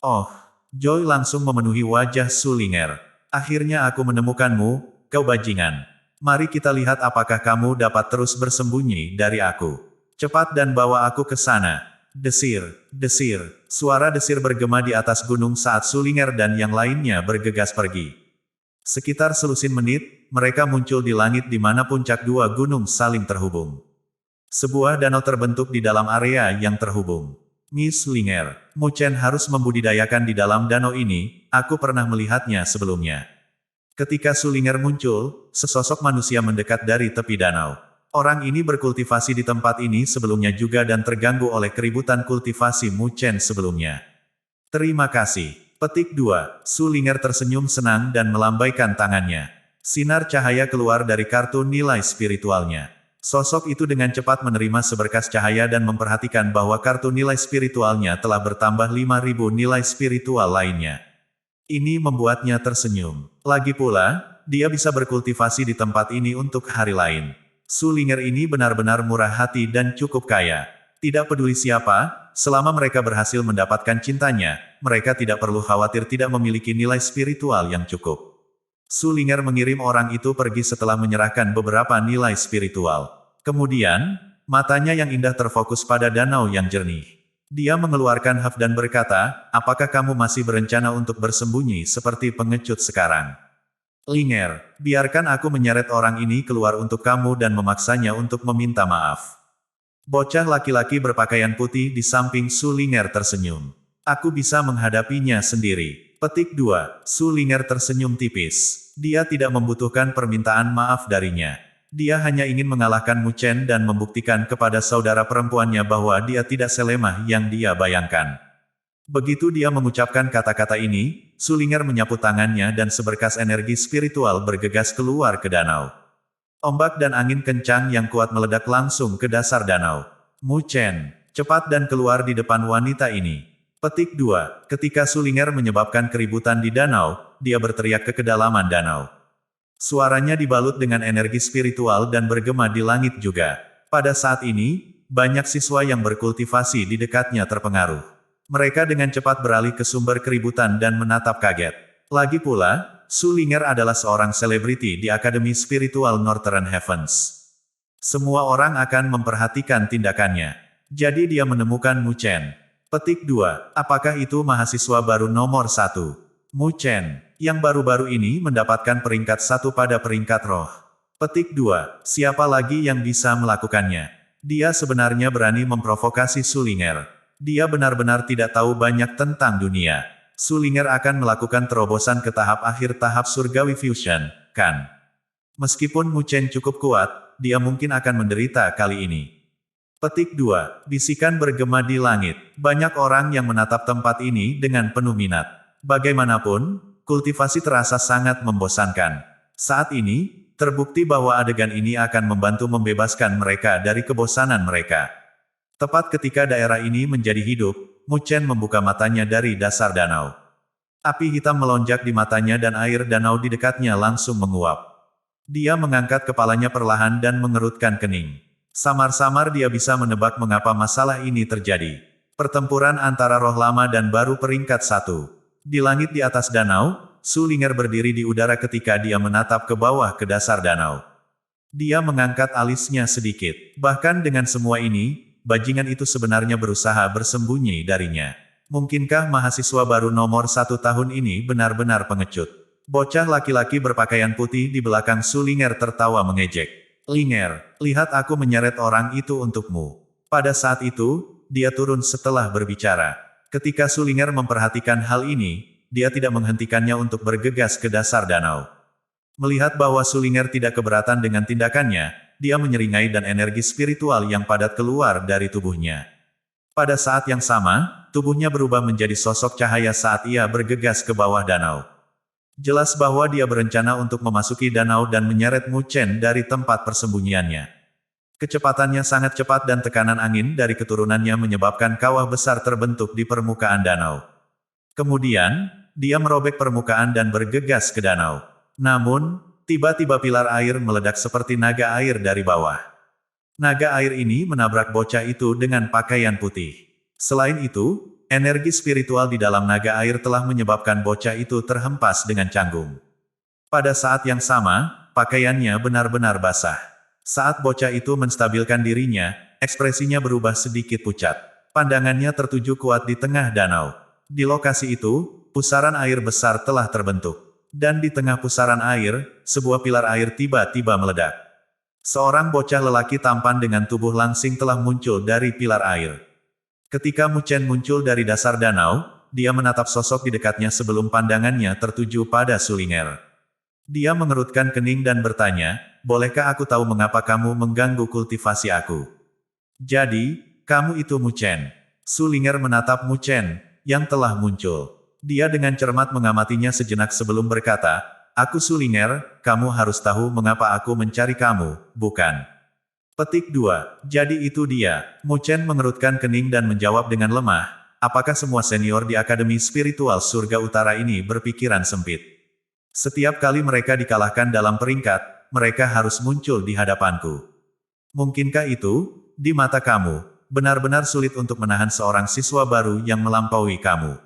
Oh, joy langsung memenuhi wajah Su Ling'er. Akhirnya aku menemukanmu. Kau bajingan. Mari kita lihat apakah kamu dapat terus bersembunyi dari aku. Cepat dan bawa aku ke sana. Desir, desir. Suara desir bergema di atas gunung saat Su Ling'er dan yang lainnya bergegas pergi. Sekitar selusin menit, mereka muncul di langit di mana puncak dua gunung saling terhubung. Sebuah danau terbentuk di dalam area yang terhubung. Miss Ling'er, Mu Chen harus membudidayakan di dalam danau ini, aku pernah melihatnya sebelumnya. Ketika Su Ling'er muncul, sesosok manusia mendekat dari tepi danau. Orang ini berkultivasi di tempat ini sebelumnya juga dan terganggu oleh keributan kultivasi Mu Chen sebelumnya. Terima kasih. Petik 2. Su Ling'er tersenyum senang dan melambaikan tangannya. Sinar cahaya keluar dari kartu nilai spiritualnya. Sosok itu dengan cepat menerima seberkas cahaya dan memperhatikan bahwa kartu nilai spiritualnya telah bertambah 5.000 nilai spiritual lainnya. Ini membuatnya tersenyum. Lagi pula, dia bisa berkultivasi di tempat ini untuk hari lain. Su Ling'er ini benar-benar murah hati dan cukup kaya. Tidak peduli siapa, selama mereka berhasil mendapatkan cintanya, mereka tidak perlu khawatir tidak memiliki nilai spiritual yang cukup. Su Ling'er mengirim orang itu pergi setelah menyerahkan beberapa nilai spiritual. Kemudian, matanya yang indah terfokus pada danau yang jernih. Dia mengeluarkan haf dan berkata, apakah kamu masih berencana untuk bersembunyi seperti pengecut sekarang? Ling'er, biarkan aku menyeret orang ini keluar untuk kamu dan memaksanya untuk meminta maaf. Bocah laki-laki berpakaian putih di samping Su Ling'er tersenyum. Aku bisa menghadapinya sendiri. Petik 2. Su Ling'er tersenyum tipis. Dia tidak membutuhkan permintaan maaf darinya. Dia hanya ingin mengalahkan Mu Chen dan membuktikan kepada saudara perempuannya bahwa dia tidak selemah yang dia bayangkan. Begitu dia mengucapkan kata-kata ini, Su Ling'er menyapu tangannya dan seberkas energi spiritual bergegas keluar ke danau. Ombak dan angin kencang yang kuat meledak langsung ke dasar danau. Mu Chen, cepat dan keluar di depan wanita ini. Petik 2. Ketika Su Ling'er menyebabkan keributan di danau, dia berteriak ke kedalaman danau. Suaranya dibalut dengan energi spiritual dan bergema di langit juga. Pada saat ini, banyak siswa yang berkultivasi di dekatnya terpengaruh. Mereka dengan cepat beralih ke sumber keributan dan menatap kaget. Lagi pula, Su Ling'er adalah seorang selebriti di Akademi Spiritual Northern Heavens. Semua orang akan memperhatikan tindakannya. Jadi dia menemukan Mu Chen. Petik 2. Apakah itu mahasiswa baru nomor 1? Mu Chen, yang baru-baru ini mendapatkan peringkat 1 pada peringkat roh. Petik 2. Siapa lagi yang bisa melakukannya? Dia sebenarnya berani memprovokasi Su Ling'er. Dia benar-benar tidak tahu banyak tentang dunia. Su Ling'er akan melakukan terobosan ke tahap akhir tahap surgawi fusion, kan? Meskipun Mu Chen cukup kuat, dia mungkin akan menderita kali ini. Petik 2. Bisikan bergema di langit. Banyak orang yang menatap tempat ini dengan penuh minat. Bagaimanapun, kultivasi terasa sangat membosankan. Saat ini, terbukti bahwa adegan ini akan membantu membebaskan mereka dari kebosanan mereka. Tepat ketika daerah ini menjadi hidup, Mu Chen membuka matanya dari dasar danau. Api hitam melonjak di matanya dan air danau di dekatnya langsung menguap. Dia mengangkat kepalanya perlahan dan mengerutkan kening. Samar-samar dia bisa menebak mengapa masalah ini terjadi. Pertempuran antara roh lama dan baru peringkat 1. Di langit di atas danau, Su Ling'er berdiri di udara ketika dia menatap ke bawah ke dasar danau. Dia mengangkat alisnya sedikit. Bahkan dengan semua ini, bajingan itu sebenarnya berusaha bersembunyi darinya. Mungkinkah mahasiswa baru nomor 1 tahun ini benar-benar pengecut? Bocah laki-laki berpakaian putih di belakang Su Ling'er tertawa mengejek. Ling'er, lihat aku menyeret orang itu untukmu. Pada saat itu, dia turun setelah berbicara. Ketika Su Ling'er memperhatikan hal ini, dia tidak menghentikannya untuk bergegas ke dasar danau. Melihat bahwa Su Ling'er tidak keberatan dengan tindakannya, dia menyeringai dan energi spiritual yang padat keluar dari tubuhnya. Pada saat yang sama, tubuhnya berubah menjadi sosok cahaya saat ia bergegas ke bawah danau. Jelas bahwa dia berencana untuk memasuki danau dan menyeret Mu Chen dari tempat persembunyiannya. Kecepatannya sangat cepat dan tekanan angin dari keturunannya menyebabkan kawah besar terbentuk di permukaan danau. Kemudian, dia merobek permukaan dan bergegas ke danau. Namun, tiba-tiba pilar air meledak seperti naga air dari bawah. Naga air ini menabrak bocah itu dengan pakaian putih. Selain itu, energi spiritual di dalam naga air telah menyebabkan bocah itu terhempas dengan canggung. Pada saat yang sama, pakaiannya benar-benar basah. Saat bocah itu menstabilkan dirinya, ekspresinya berubah sedikit pucat. Pandangannya tertuju kuat di tengah danau. Di lokasi itu, pusaran air besar telah terbentuk. Dan di tengah pusaran air, sebuah pilar air tiba-tiba meledak. Seorang bocah lelaki tampan dengan tubuh langsing telah muncul dari pilar air. Ketika Mu Chen muncul dari dasar danau, dia menatap sosok di dekatnya sebelum pandangannya tertuju pada Su Ling'er. Dia mengerutkan kening dan bertanya, bolehkah aku tahu mengapa kamu mengganggu kultivasi aku? Jadi, kamu itu Mu Chen. Su Ling'er menatap Mu Chen, yang telah muncul. Dia dengan cermat mengamatinya sejenak sebelum berkata, aku Su Ling'er, kamu harus tahu mengapa aku mencari kamu, bukan? Petik 2. Jadi itu dia. Mu Chen mengerutkan kening dan menjawab dengan lemah, apakah semua senior di Akademi Spiritual Surga Utara ini berpikiran sempit? Setiap kali mereka dikalahkan dalam peringkat, mereka harus muncul di hadapanku. Mungkinkah itu, di mata kamu, benar-benar sulit untuk menahan seorang siswa baru yang melampaui kamu?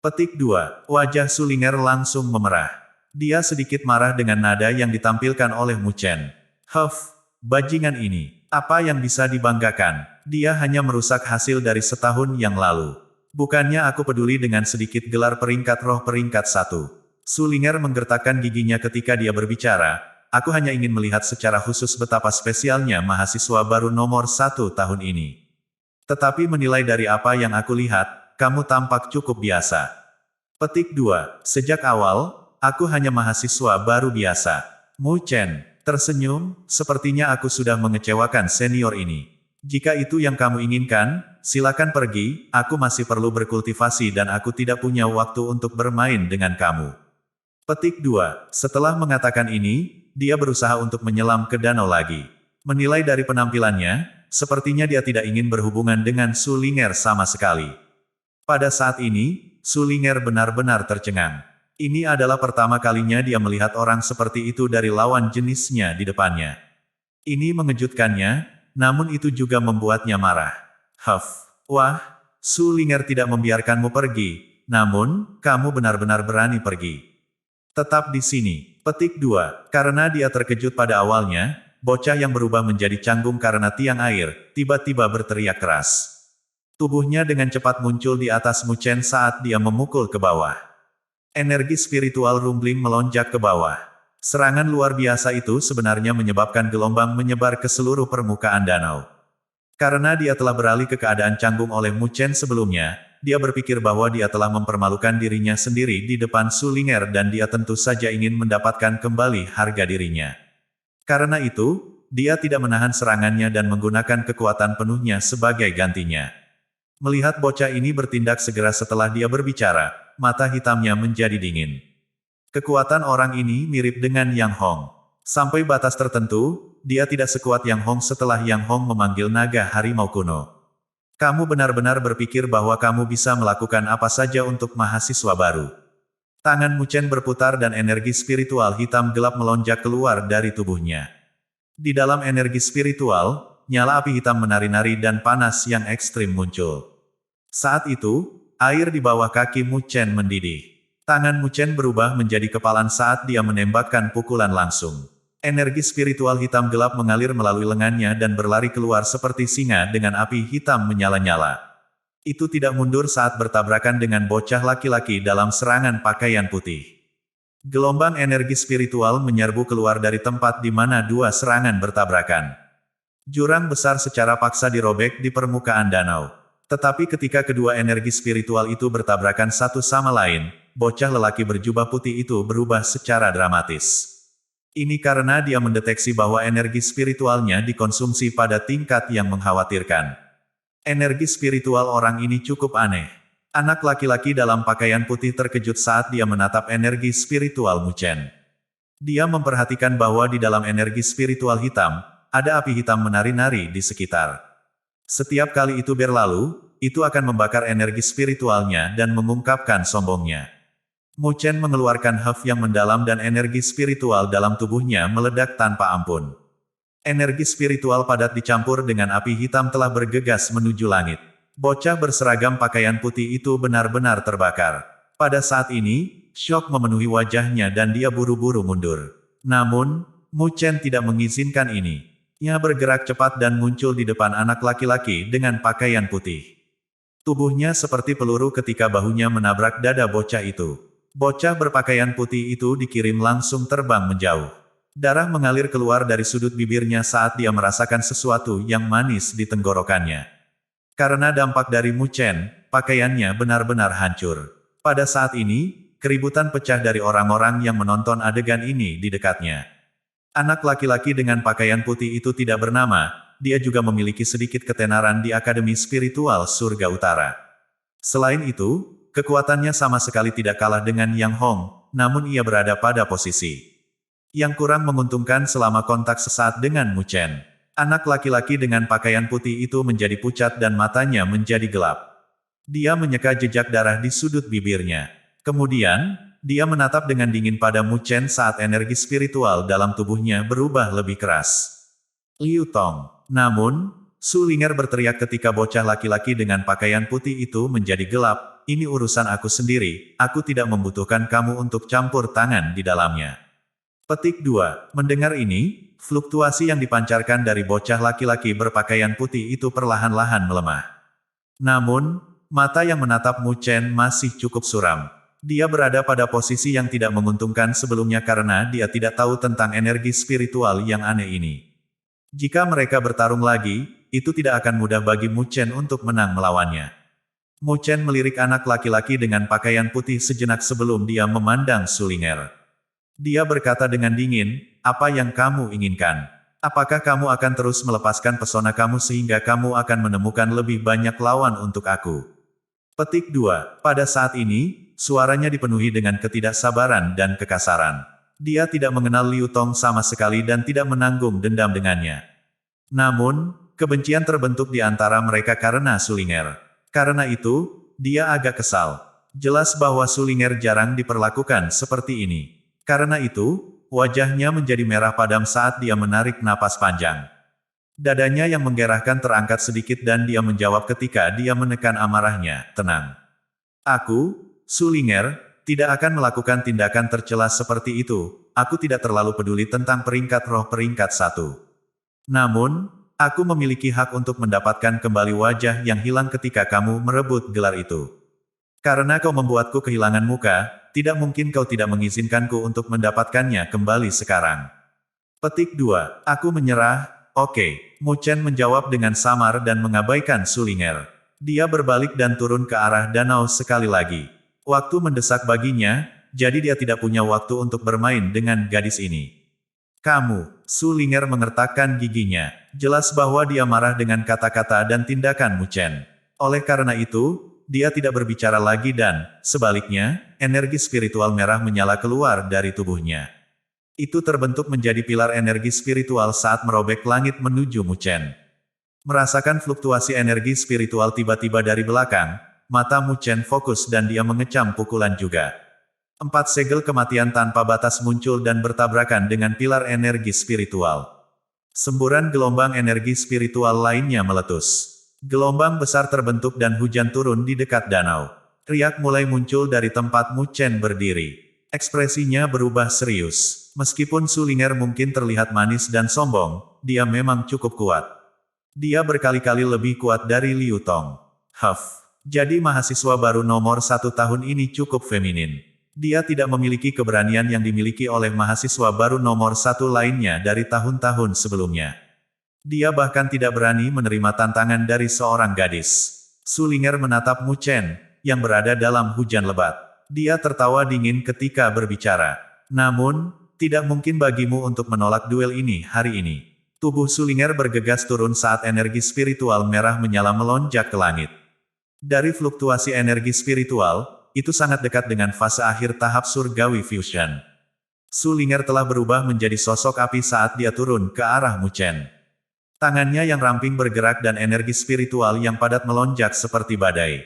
Petik 2. Wajah Su Ling'er langsung memerah. Dia sedikit marah dengan nada yang ditampilkan oleh Mu Chen. Bajingan ini, apa yang bisa dibanggakan? Dia hanya merusak hasil dari setahun yang lalu. Bukannya aku peduli dengan sedikit gelar peringkat roh peringkat 1. Su Ling'er menggertakkan giginya ketika dia berbicara, aku hanya ingin melihat secara khusus betapa spesialnya mahasiswa baru nomor 1 tahun ini. Tetapi menilai dari apa yang aku lihat, kamu tampak cukup biasa. Petik 2. Sejak awal, aku hanya mahasiswa baru biasa. Mu Chen tersenyum, sepertinya aku sudah mengecewakan senior ini. Jika itu yang kamu inginkan, silakan pergi, aku masih perlu berkultivasi dan aku tidak punya waktu untuk bermain dengan kamu. Petik 2. Setelah mengatakan ini, dia berusaha untuk menyelam ke danau lagi. Menilai dari penampilannya, sepertinya dia tidak ingin berhubungan dengan Su Ling'er sama sekali. Pada saat ini, Su Ling'er benar-benar tercengang. Ini adalah pertama kalinya dia melihat orang seperti itu dari lawan jenisnya di depannya. Ini mengejutkannya, namun itu juga membuatnya marah. Wah, Su Ling'er tidak membiarkanmu pergi, namun, kamu benar-benar berani pergi. Tetap di sini. Petik 2. Karena dia terkejut pada awalnya, bocah yang berubah menjadi canggung karena tiang air, tiba-tiba berteriak keras. Tubuhnya dengan cepat muncul di atas Mu Chen saat dia memukul ke bawah. Energi spiritual rumbling melonjak ke bawah. Serangan luar biasa itu sebenarnya menyebabkan gelombang menyebar ke seluruh permukaan danau. Karena dia telah beralih ke keadaan canggung oleh Mu Chen sebelumnya, dia berpikir bahwa dia telah mempermalukan dirinya sendiri di depan Su Ling'er dan dia tentu saja ingin mendapatkan kembali harga dirinya. Karena itu, dia tidak menahan serangannya dan menggunakan kekuatan penuhnya sebagai gantinya. Melihat bocah ini bertindak segera setelah dia berbicara, mata hitamnya menjadi dingin. Kekuatan orang ini mirip dengan Yang Hong. Sampai batas tertentu, dia tidak sekuat Yang Hong setelah Yang Hong memanggil naga harimau kuno. Kamu benar-benar berpikir bahwa kamu bisa melakukan apa saja untuk mahasiswa baru. Tangan Mu Chen berputar dan energi spiritual hitam gelap melonjak keluar dari tubuhnya. Di dalam energi spiritual, nyala api hitam menari-nari dan panas yang ekstrim muncul. Saat itu, air di bawah kaki Mu Chen mendidih. Tangan Mu Chen berubah menjadi kepalan saat dia menembakkan pukulan langsung. Energi spiritual hitam gelap mengalir melalui lengannya dan berlari keluar seperti singa dengan api hitam menyala-nyala. Itu tidak mundur saat bertabrakan dengan bocah laki-laki dalam serangan pakaian putih. Gelombang energi spiritual menyerbu keluar dari tempat di mana dua serangan bertabrakan. Jurang besar secara paksa dirobek di permukaan danau. Tetapi ketika kedua energi spiritual itu bertabrakan satu sama lain, bocah lelaki berjubah putih itu berubah secara dramatis. Ini karena dia mendeteksi bahwa energi spiritualnya dikonsumsi pada tingkat yang mengkhawatirkan. Energi spiritual orang ini cukup aneh. Anak laki-laki dalam pakaian putih terkejut saat dia menatap energi spiritual Mu Chen. Dia memperhatikan bahwa di dalam energi spiritual hitam, ada api hitam menari-nari di sekitar. Setiap kali itu berlalu, itu akan membakar energi spiritualnya dan mengungkapkan sombongnya. Mu Chen mengeluarkan haf yang mendalam dan energi spiritual dalam tubuhnya meledak tanpa ampun. Energi spiritual padat dicampur dengan api hitam telah bergegas menuju langit. Bocah berseragam pakaian putih itu benar-benar terbakar. Pada saat ini, syok memenuhi wajahnya dan dia buru-buru mundur. Namun, Mu Chen tidak mengizinkan ini. Ia bergerak cepat dan muncul di depan anak laki-laki dengan pakaian putih. Tubuhnya seperti peluru ketika bahunya menabrak dada bocah itu. Bocah berpakaian putih itu dikirim langsung terbang menjauh. Darah mengalir keluar dari sudut bibirnya saat dia merasakan sesuatu yang manis di tenggorokannya. Karena dampak dari Mu Chen, pakaiannya benar-benar hancur. Pada saat ini, keributan pecah dari orang-orang yang menonton adegan ini di dekatnya. Anak laki-laki dengan pakaian putih itu tidak bernama, dia juga memiliki sedikit ketenaran di Akademi Spiritual Surga Utara. Selain itu, kekuatannya sama sekali tidak kalah dengan Yang Hong, namun ia berada pada posisi yang kurang menguntungkan selama kontak sesaat dengan Mu Chen. Anak laki-laki dengan pakaian putih itu menjadi pucat dan matanya menjadi gelap. Dia menyeka jejak darah di sudut bibirnya. Kemudian, dia menatap dengan dingin pada Mu Chen saat energi spiritual dalam tubuhnya berubah lebih keras. Liu Tong. Namun, Su Ling'er berteriak ketika bocah laki-laki dengan pakaian putih itu menjadi gelap. Ini urusan aku sendiri, aku tidak membutuhkan kamu untuk campur tangan di dalamnya. Petik 2. Mendengar ini, fluktuasi yang dipancarkan dari bocah laki-laki berpakaian putih itu perlahan-lahan melemah. Namun, mata yang menatap Mu Chen masih cukup suram. Dia berada pada posisi yang tidak menguntungkan sebelumnya karena dia tidak tahu tentang energi spiritual yang aneh ini. Jika mereka bertarung lagi, itu tidak akan mudah bagi Mu Chen untuk menang melawannya. Mu Chen melirik anak laki-laki dengan pakaian putih sejenak sebelum dia memandang Sulinger. Dia berkata dengan dingin, apa yang kamu inginkan? Apakah kamu akan terus melepaskan pesona kamu sehingga kamu akan menemukan lebih banyak lawan untuk aku? Petik 2. Pada saat ini, suaranya dipenuhi dengan ketidaksabaran dan kekasaran. Dia tidak mengenal Liu Tong sama sekali dan tidak menanggung dendam dengannya. Namun, kebencian terbentuk di antara mereka karena Sulinger. Karena itu, dia agak kesal. Jelas bahwa Sulinger jarang diperlakukan seperti ini. Karena itu, wajahnya menjadi merah padam saat dia menarik napas panjang. Dadanya yang menggerahkan terangkat sedikit dan dia menjawab ketika dia menekan amarahnya, tenang. Aku, Sulinger, tidak akan melakukan tindakan tercela seperti itu. Aku tidak terlalu peduli tentang peringkat roh peringkat 1. Namun, aku memiliki hak untuk mendapatkan kembali wajah yang hilang ketika kamu merebut gelar itu. Karena kau membuatku kehilangan muka, tidak mungkin kau tidak mengizinkanku untuk mendapatkannya kembali sekarang. Petik 2. Aku menyerah, oke. Mu Chen menjawab dengan samar dan mengabaikan Sulinger. Dia berbalik dan turun ke arah danau sekali lagi. Waktu mendesak baginya, jadi dia tidak punya waktu untuk bermain dengan gadis ini. Kamu, Sulinger mengertakkan giginya. Jelas bahwa dia marah dengan kata-kata dan tindakan Mu Chen. Oleh karena itu, dia tidak berbicara lagi dan, sebaliknya, energi spiritual merah menyala keluar dari tubuhnya. Itu terbentuk menjadi pilar energi spiritual saat merobek langit menuju Mu Chen. Merasakan fluktuasi energi spiritual tiba-tiba dari belakang, mata Mu Chen fokus dan dia mengecam pukulan juga. 4 segel kematian tanpa batas muncul dan bertabrakan dengan pilar energi spiritual. Semburan gelombang energi spiritual lainnya meletus. Gelombang besar terbentuk dan hujan turun di dekat danau. Riak mulai muncul dari tempat Mu Chen berdiri. Ekspresinya berubah serius. Meskipun Sulinger mungkin terlihat manis dan sombong, dia memang cukup kuat. Dia berkali-kali lebih kuat dari Liu Tong. Jadi mahasiswa baru nomor 1 tahun ini cukup feminin. Dia tidak memiliki keberanian yang dimiliki oleh mahasiswa baru nomor 1 lainnya dari tahun-tahun sebelumnya. Dia bahkan tidak berani menerima tantangan dari seorang gadis. Sulinger menatap Mu Chen, yang berada dalam hujan lebat. Dia tertawa dingin ketika berbicara. Namun, tidak mungkin bagimu untuk menolak duel ini hari ini. Tubuh Sulinger bergegas turun saat energi spiritual merah menyala melonjak ke langit. Dari fluktuasi energi spiritual, itu sangat dekat dengan fase akhir tahap surgawi fusion. Sulinger telah berubah menjadi sosok api saat dia turun ke arah Mu Chen. Tangannya yang ramping bergerak dan energi spiritual yang padat melonjak seperti badai.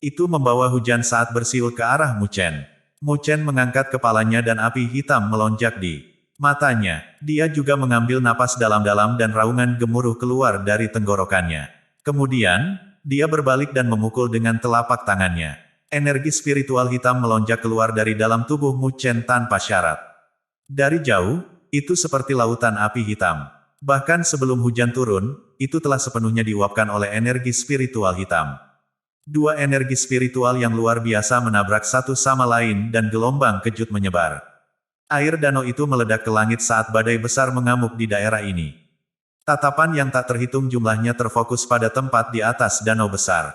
Itu membawa hujan saat bersiul ke arah Mu Chen. Mu Chen mengangkat kepalanya dan api hitam melonjak di matanya. Dia juga mengambil napas dalam-dalam dan raungan gemuruh keluar dari tenggorokannya. Kemudian, dia berbalik dan memukul dengan telapak tangannya. Energi spiritual hitam melonjak keluar dari dalam tubuh Mu Chen tanpa syarat. Dari jauh, itu seperti lautan api hitam. Bahkan sebelum hujan turun, itu telah sepenuhnya diuapkan oleh energi spiritual hitam. 2 energi spiritual yang luar biasa menabrak satu sama lain dan gelombang kejut menyebar. Air danau itu meledak ke langit saat badai besar mengamuk di daerah ini. Tatapan yang tak terhitung jumlahnya terfokus pada tempat di atas danau besar.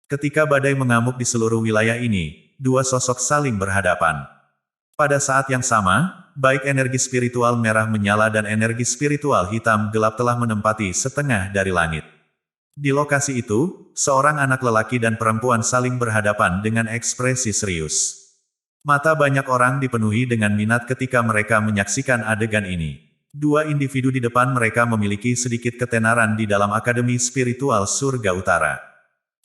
Ketika badai mengamuk di seluruh wilayah ini, 2 sosok saling berhadapan. Pada saat yang sama, baik energi spiritual merah menyala dan energi spiritual hitam gelap telah menempati setengah dari langit. Di lokasi itu, seorang anak lelaki dan perempuan saling berhadapan dengan ekspresi serius. Mata banyak orang dipenuhi dengan minat ketika mereka menyaksikan adegan ini. 2 individu di depan mereka memiliki sedikit ketenaran di dalam Akademi Spiritual Surga Utara.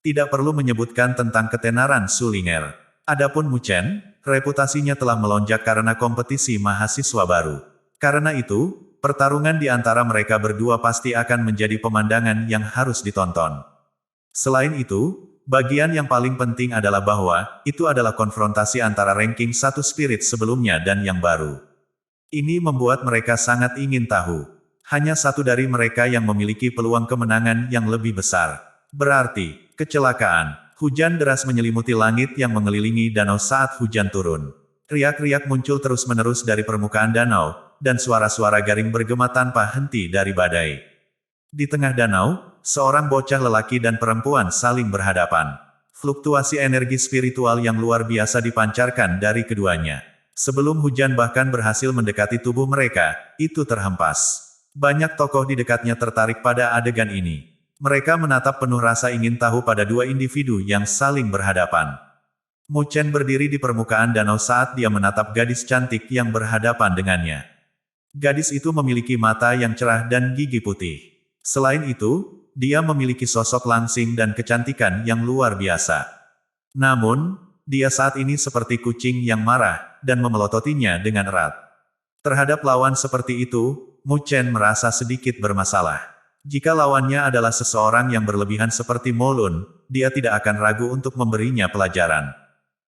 Tidak perlu menyebutkan tentang ketenaran Sulinger. Adapun Mu Chen, reputasinya telah melonjak karena kompetisi mahasiswa baru. Karena itu, pertarungan di antara mereka berdua pasti akan menjadi pemandangan yang harus ditonton. Selain itu, bagian yang paling penting adalah bahwa, itu adalah konfrontasi antara ranking 1 spirit sebelumnya dan yang baru. Ini membuat mereka sangat ingin tahu. Hanya satu dari mereka yang memiliki peluang kemenangan yang lebih besar. Berarti, kecelakaan. Hujan deras menyelimuti langit yang mengelilingi danau saat hujan turun. Riak-riak muncul terus-menerus dari permukaan danau, dan suara-suara garing bergema tanpa henti dari badai. Di tengah danau, seorang bocah lelaki dan perempuan saling berhadapan. Fluktuasi energi spiritual yang luar biasa dipancarkan dari keduanya. Sebelum hujan bahkan berhasil mendekati tubuh mereka, itu terhempas. Banyak tokoh di dekatnya tertarik pada adegan ini. Mereka menatap penuh rasa ingin tahu pada dua individu yang saling berhadapan. Mu Chen berdiri di permukaan danau saat dia menatap gadis cantik yang berhadapan dengannya. Gadis itu memiliki mata yang cerah dan gigi putih. Selain itu, dia memiliki sosok langsing dan kecantikan yang luar biasa. Namun, dia saat ini seperti kucing yang marah, dan memelototinya dengan erat. Terhadap lawan seperti itu, Mu Chen merasa sedikit bermasalah. Jika lawannya adalah seseorang yang berlebihan seperti Molun, dia tidak akan ragu untuk memberinya pelajaran.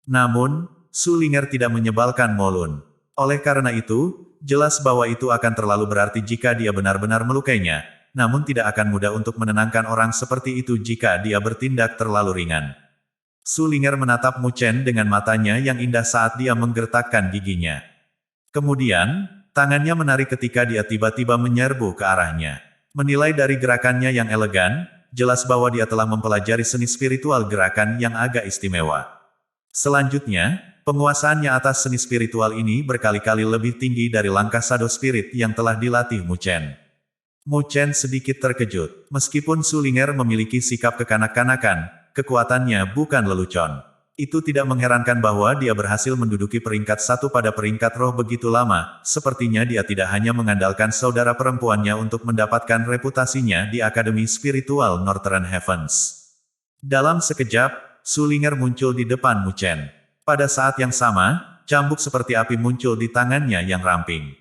Namun, Su Ling'er tidak menyebalkan Molun. Oleh karena itu, jelas bahwa itu akan terlalu berarti jika dia benar-benar melukainya, namun tidak akan mudah untuk menenangkan orang seperti itu jika dia bertindak terlalu ringan. Su Ling'er menatap Mu Chen dengan matanya yang indah saat dia menggertakkan giginya. Kemudian, tangannya menarik ketika dia tiba-tiba menyerbu ke arahnya. Menilai dari gerakannya yang elegan, jelas bahwa dia telah mempelajari seni spiritual gerakan yang agak istimewa. Selanjutnya, penguasaannya atas seni spiritual ini berkali-kali lebih tinggi dari langkah Shadow Spirit yang telah dilatih Mu Chen. Mu Chen sedikit terkejut. Meskipun Su Ling'er memiliki sikap kekanak-kanakan, kekuatannya bukan lelucon. Itu tidak mengherankan bahwa dia berhasil menduduki peringkat 1 pada peringkat roh begitu lama, sepertinya dia tidak hanya mengandalkan saudara perempuannya untuk mendapatkan reputasinya di Akademi Spiritual Northern Heavens. Dalam sekejap, Su Ling'er muncul di depan Mu Chen. Pada saat yang sama, cambuk seperti api muncul di tangannya yang ramping.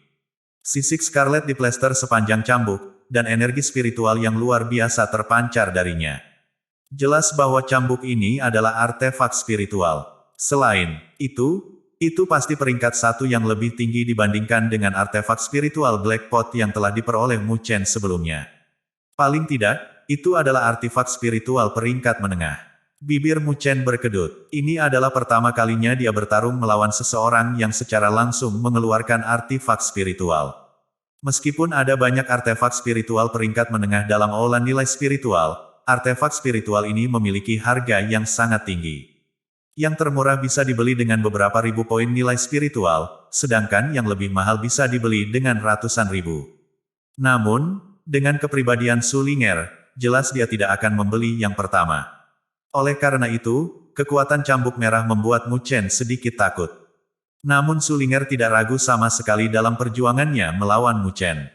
Sisik scarlet diplester sepanjang cambuk, dan energi spiritual yang luar biasa terpancar darinya. Jelas bahwa cambuk ini adalah artefak spiritual. Selain itu pasti peringkat 1 yang lebih tinggi dibandingkan dengan artefak spiritual Black Pot yang telah diperoleh Mu Chen sebelumnya. Paling tidak, itu adalah artefak spiritual peringkat menengah. Bibir Mu Chen berkedut. Ini adalah pertama kalinya dia bertarung melawan seseorang yang secara langsung mengeluarkan artefak spiritual. Meskipun ada banyak artefak spiritual peringkat menengah dalam aula nilai spiritual, artefak spiritual ini memiliki harga yang sangat tinggi. Yang termurah bisa dibeli dengan beberapa ribu poin nilai spiritual, sedangkan yang lebih mahal bisa dibeli dengan ratusan ribu. Namun, dengan kepribadian Su Ling'er, jelas dia tidak akan membeli yang pertama. Oleh karena itu, kekuatan cambuk merah membuat Mu Chen sedikit takut. Namun Su Ling'er tidak ragu sama sekali dalam perjuangannya melawan Mu Chen.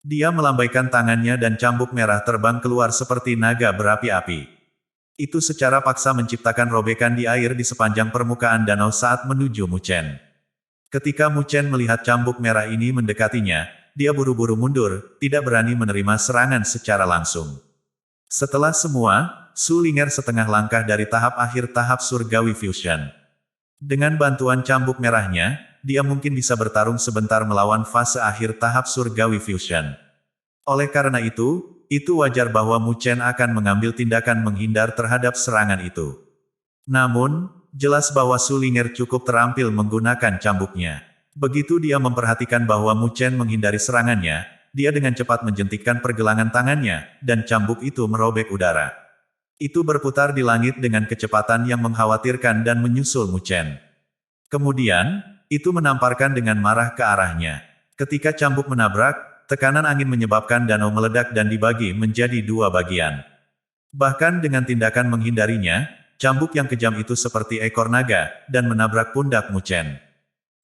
Dia melambaikan tangannya dan cambuk merah terbang keluar seperti naga berapi-api. Itu secara paksa menciptakan robekan di air di sepanjang permukaan danau saat menuju Mu Chen. Ketika Mu Chen melihat cambuk merah ini mendekatinya, dia buru-buru mundur, tidak berani menerima serangan secara langsung. Setelah semua, Su Ling'er setengah langkah dari tahap akhir tahap surgawi fusion. Dengan bantuan cambuk merahnya, dia mungkin bisa bertarung sebentar melawan fase akhir tahap surgawi fusion. Oleh karena itu wajar bahwa Mu Chen akan mengambil tindakan menghindar terhadap serangan itu. Namun, jelas bahwa Su Ling'er cukup terampil menggunakan cambuknya. Begitu dia memperhatikan bahwa Mu Chen menghindari serangannya, dia dengan cepat menjentikkan pergelangan tangannya, dan cambuk itu merobek udara. Itu berputar di langit dengan kecepatan yang mengkhawatirkan dan menyusul Mu Chen. Kemudian, itu menamparkan dengan marah ke arahnya. Ketika cambuk menabrak, tekanan angin menyebabkan danau meledak dan dibagi menjadi 2 bagian. Bahkan dengan tindakan menghindarinya, cambuk yang kejam itu seperti ekor naga, dan menabrak pundak Mu Chen.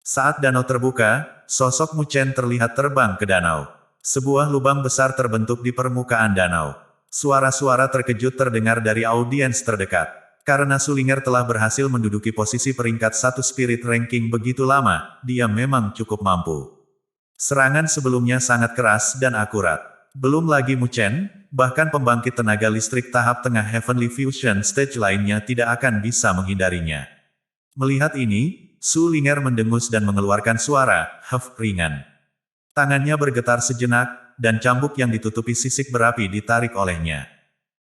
Saat danau terbuka, sosok Mu Chen terlihat terbang ke danau. Sebuah lubang besar terbentuk di permukaan danau. Suara-suara terkejut terdengar dari audiens terdekat. Karena Su Ling'er telah berhasil menduduki posisi peringkat 1 spirit ranking begitu lama, dia memang cukup mampu. Serangan sebelumnya sangat keras dan akurat. Belum lagi Mu Chen, bahkan pembangkit tenaga listrik tahap tengah Heavenly Fusion Stage lainnya tidak akan bisa menghindarinya. Melihat ini, Su Ling'er mendengus dan mengeluarkan suara, "Huff" ringan. Tangannya bergetar sejenak, dan cambuk yang ditutupi sisik berapi ditarik olehnya.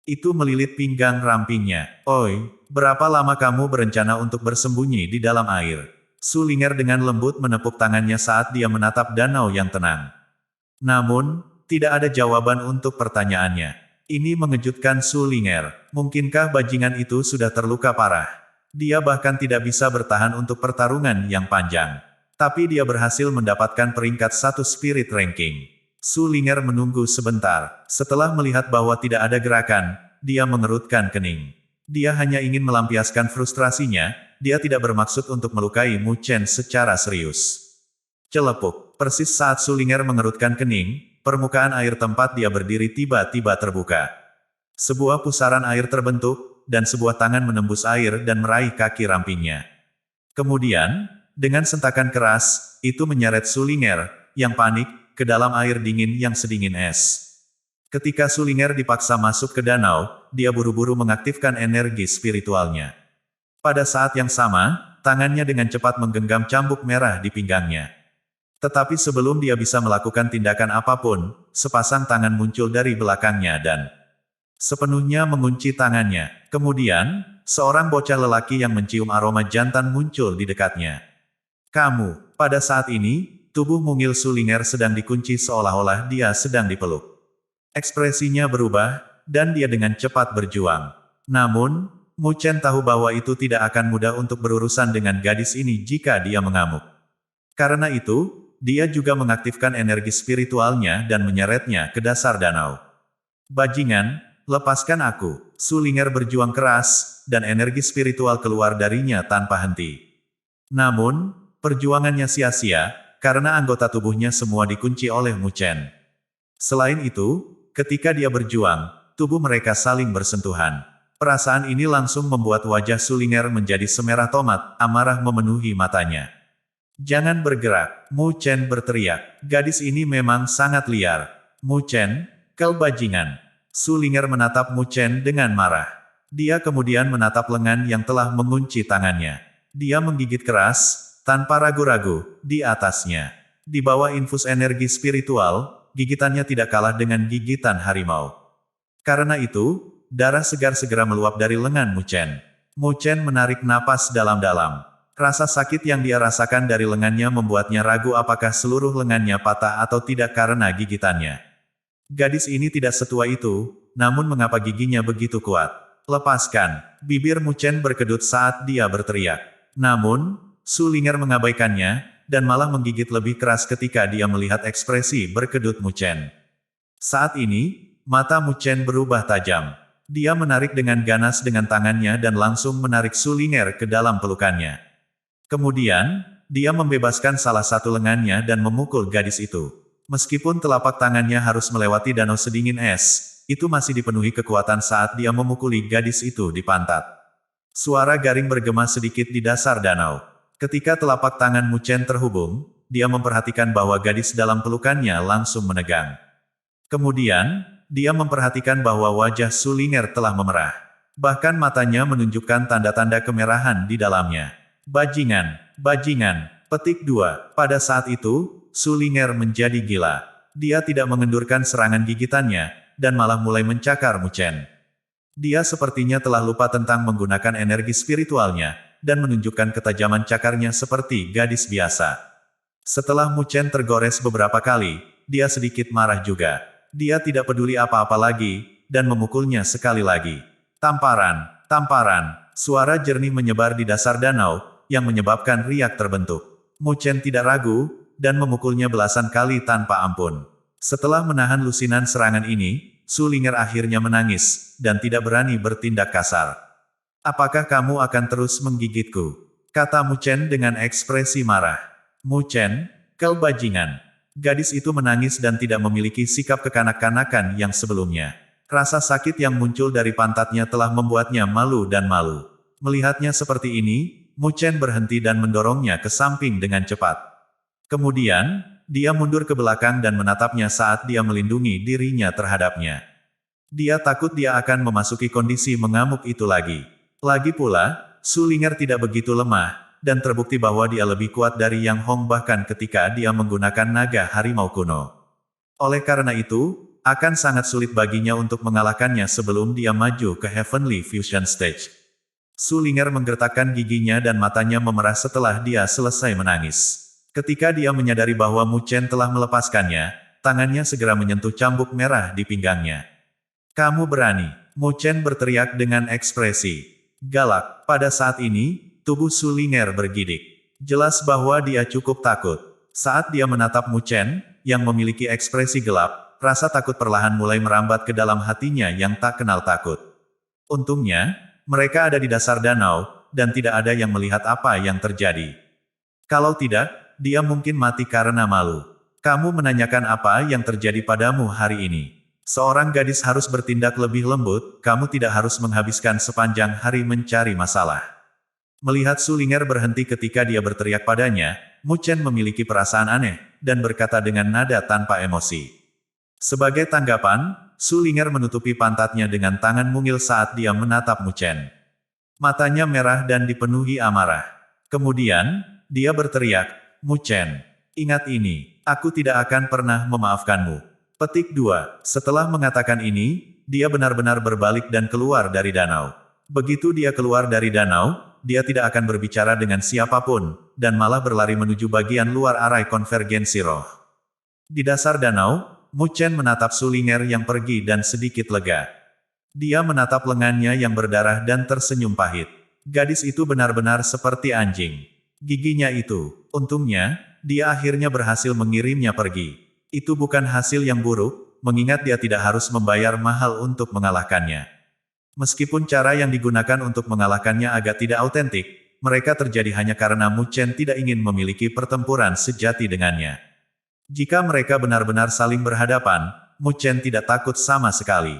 Itu melilit pinggang rampingnya. "Oi, berapa lama kamu berencana untuk bersembunyi di dalam air?" Su Ling'er dengan lembut menepuk tangannya saat dia menatap danau yang tenang. Namun, tidak ada jawaban untuk pertanyaannya. Ini mengejutkan Su Ling'er. Mungkinkah bajingan itu sudah terluka parah? Dia bahkan tidak bisa bertahan untuk pertarungan yang panjang. Tapi dia berhasil mendapatkan peringkat 1 Spirit Ranking. Su Ling'er menunggu sebentar. Setelah melihat bahwa tidak ada gerakan, dia mengerutkan kening. Dia hanya ingin melampiaskan frustrasinya, dia tidak bermaksud untuk melukai Mu Chen secara serius. Celepuk. Persis saat Su Ling'er mengerutkan kening, permukaan air tempat dia berdiri tiba-tiba terbuka. Sebuah pusaran air terbentuk, dan sebuah tangan menembus air dan meraih kaki rampingnya. Kemudian, dengan sentakan keras, itu menyeret Su Ling'er, yang panik, ke dalam air dingin yang sedingin es. Ketika Su Ling'er dipaksa masuk ke danau, dia buru-buru mengaktifkan energi spiritualnya. Pada saat yang sama, tangannya dengan cepat menggenggam cambuk merah di pinggangnya. Tetapi sebelum dia bisa melakukan tindakan apapun, sepasang tangan muncul dari belakangnya dan sepenuhnya mengunci tangannya. Kemudian, seorang bocah lelaki yang mencium aroma jantan muncul di dekatnya. Kamu. Pada saat ini, tubuh mungil Su Ling'er sedang dikunci seolah-olah dia sedang dipeluk. Ekspresinya berubah, dan dia dengan cepat berjuang. Namun, Mu Chen tahu bahwa itu tidak akan mudah untuk berurusan dengan gadis ini jika dia mengamuk. Karena itu, dia juga mengaktifkan energi spiritualnya dan menyeretnya ke dasar danau. Bajingan, lepaskan aku. Su Ling'er berjuang keras, dan energi spiritual keluar darinya tanpa henti. Namun, perjuangannya sia-sia, karena anggota tubuhnya semua dikunci oleh Mu Chen. Selain itu, ketika dia berjuang, tubuh mereka saling bersentuhan. Perasaan ini langsung membuat wajah Su Ling'er menjadi semerah tomat, amarah memenuhi matanya. Jangan bergerak, Mu Chen berteriak. Gadis ini memang sangat liar. Mu Chen, kau bajingan. Su Ling'er menatap Mu Chen dengan marah. Dia kemudian menatap lengan yang telah mengunci tangannya. Dia menggigit keras, tanpa ragu-ragu, di atasnya. Di bawah infus energi spiritual, gigitannya tidak kalah dengan gigitan harimau. Karena itu, darah segar segera meluap dari lengan Mu Chen. Mu Chen menarik napas dalam-dalam. Rasa sakit yang dia rasakan dari lengannya membuatnya ragu apakah seluruh lengannya patah atau tidak karena gigitannya. Gadis ini tidak setua itu, namun mengapa giginya begitu kuat? Lepaskan. Bibir Mu Chen berkedut saat dia berteriak. Namun, Su Ling'er mengabaikannya, dan malah menggigit lebih keras ketika dia melihat ekspresi berkedut Mu Chen. Saat ini, mata Mu Chen berubah tajam. Dia menarik dengan ganas dengan tangannya dan langsung menarik Su Ling'er ke dalam pelukannya. Kemudian, dia membebaskan salah satu lengannya dan memukul gadis itu. Meskipun telapak tangannya harus melewati danau sedingin es, itu masih dipenuhi kekuatan saat dia memukuli gadis itu di pantat. Suara garing bergema sedikit di dasar danau. Ketika telapak tangan Mu Chen terhubung, dia memperhatikan bahwa gadis dalam pelukannya langsung menegang. Kemudian, dia memperhatikan bahwa wajah Su Ling'er telah memerah. Bahkan matanya menunjukkan tanda-tanda kemerahan di dalamnya. Bajingan, bajingan. Petik 2. Pada saat itu, Su Ling'er menjadi gila. Dia tidak mengendurkan serangan gigitannya, dan malah mulai mencakar Mu Chen. Dia sepertinya telah lupa tentang menggunakan energi spiritualnya, dan menunjukkan ketajaman cakarnya seperti gadis biasa. Setelah Mu Chen tergores beberapa kali, dia sedikit marah juga. Dia tidak peduli apa-apa lagi, dan memukulnya sekali lagi. Tamparan, tamparan. Suara jernih menyebar di dasar danau, yang menyebabkan riak terbentuk. Mu Chen tidak ragu, dan memukulnya belasan kali tanpa ampun. Setelah menahan lusinan serangan ini, Su Ling'er akhirnya menangis, dan tidak berani bertindak kasar. Apakah kamu akan terus menggigitku? Kata Mu Chen dengan ekspresi marah. Mu Chen, kau bajingan. Gadis itu menangis dan tidak memiliki sikap kekanak-kanakan yang sebelumnya. Rasa sakit yang muncul dari pantatnya telah membuatnya malu dan malu. Melihatnya seperti ini, Mu Chen berhenti dan mendorongnya ke samping dengan cepat. Kemudian, dia mundur ke belakang dan menatapnya saat dia melindungi dirinya terhadapnya. Dia takut dia akan memasuki kondisi mengamuk itu lagi. Lagi pula, Su Ling'er tidak begitu lemah, dan terbukti bahwa dia lebih kuat dari Yang Hong bahkan ketika dia menggunakan naga harimau kuno. Oleh karena itu, akan sangat sulit baginya untuk mengalahkannya sebelum dia maju ke Heavenly Fusion Stage. Su Ling'er menggertakkan giginya dan matanya memerah setelah dia selesai menangis. Ketika dia menyadari bahwa Mu Chen telah melepaskannya, tangannya segera menyentuh cambuk merah di pinggangnya. Kamu berani. Mu Chen berteriak dengan ekspresi galak. Pada saat ini, tubuh Su Ling'er bergidik. Jelas bahwa dia cukup takut. Saat dia menatap Mu Chen, yang memiliki ekspresi gelap, rasa takut perlahan mulai merambat ke dalam hatinya yang tak kenal takut. Untungnya, mereka ada di dasar danau, dan tidak ada yang melihat apa yang terjadi. Kalau tidak, dia mungkin mati karena malu. Kamu menanyakan apa yang terjadi padamu hari ini. Seorang gadis harus bertindak lebih lembut, kamu tidak harus menghabiskan sepanjang hari mencari masalah. Melihat Su Ling'er berhenti ketika dia berteriak padanya, Mu Chen memiliki perasaan aneh, dan berkata dengan nada tanpa emosi. Sebagai tanggapan, Su Ling'er menutupi pantatnya dengan tangan mungil saat dia menatap Mu Chen. Matanya merah dan dipenuhi amarah. Kemudian, dia berteriak, Mu Chen, ingat ini, aku tidak akan pernah memaafkanmu. Petik 2. Setelah mengatakan ini, dia benar-benar berbalik dan keluar dari danau. Begitu dia keluar dari danau, dia tidak akan berbicara dengan siapapun, dan malah berlari menuju bagian luar arai konvergensi roh. Di dasar danau, Mu Chen menatap Su Ling'er yang pergi dan sedikit lega. Dia menatap lengannya yang berdarah dan tersenyum pahit. Gadis itu benar-benar seperti anjing. Giginya itu, untungnya, dia akhirnya berhasil mengirimnya pergi. Itu bukan hasil yang buruk, mengingat dia tidak harus membayar mahal untuk mengalahkannya. Meskipun cara yang digunakan untuk mengalahkannya agak tidak autentik, mereka terjadi hanya karena Mu Chen tidak ingin memiliki pertempuran sejati dengannya. Jika mereka benar-benar saling berhadapan, Mu Chen tidak takut sama sekali.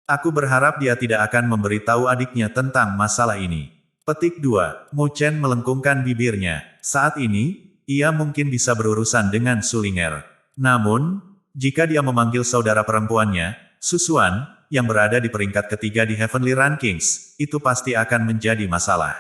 Aku berharap dia tidak akan memberitahu adiknya tentang masalah ini. Petik 2. Mu Chen melengkungkan bibirnya. Saat ini, ia mungkin bisa berurusan dengan Su Ling'er. Namun, jika dia memanggil saudara perempuannya, Su Xuan, yang berada di peringkat ketiga di Heavenly Rankings, itu pasti akan menjadi masalah.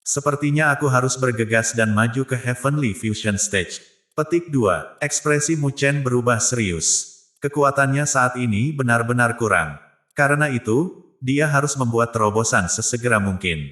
Sepertinya aku harus bergegas dan maju ke Heavenly Fusion Stage. Petik 2. Ekspresi Mu Chen berubah serius. Kekuatannya saat ini benar-benar kurang. Karena itu, dia harus membuat terobosan sesegera mungkin.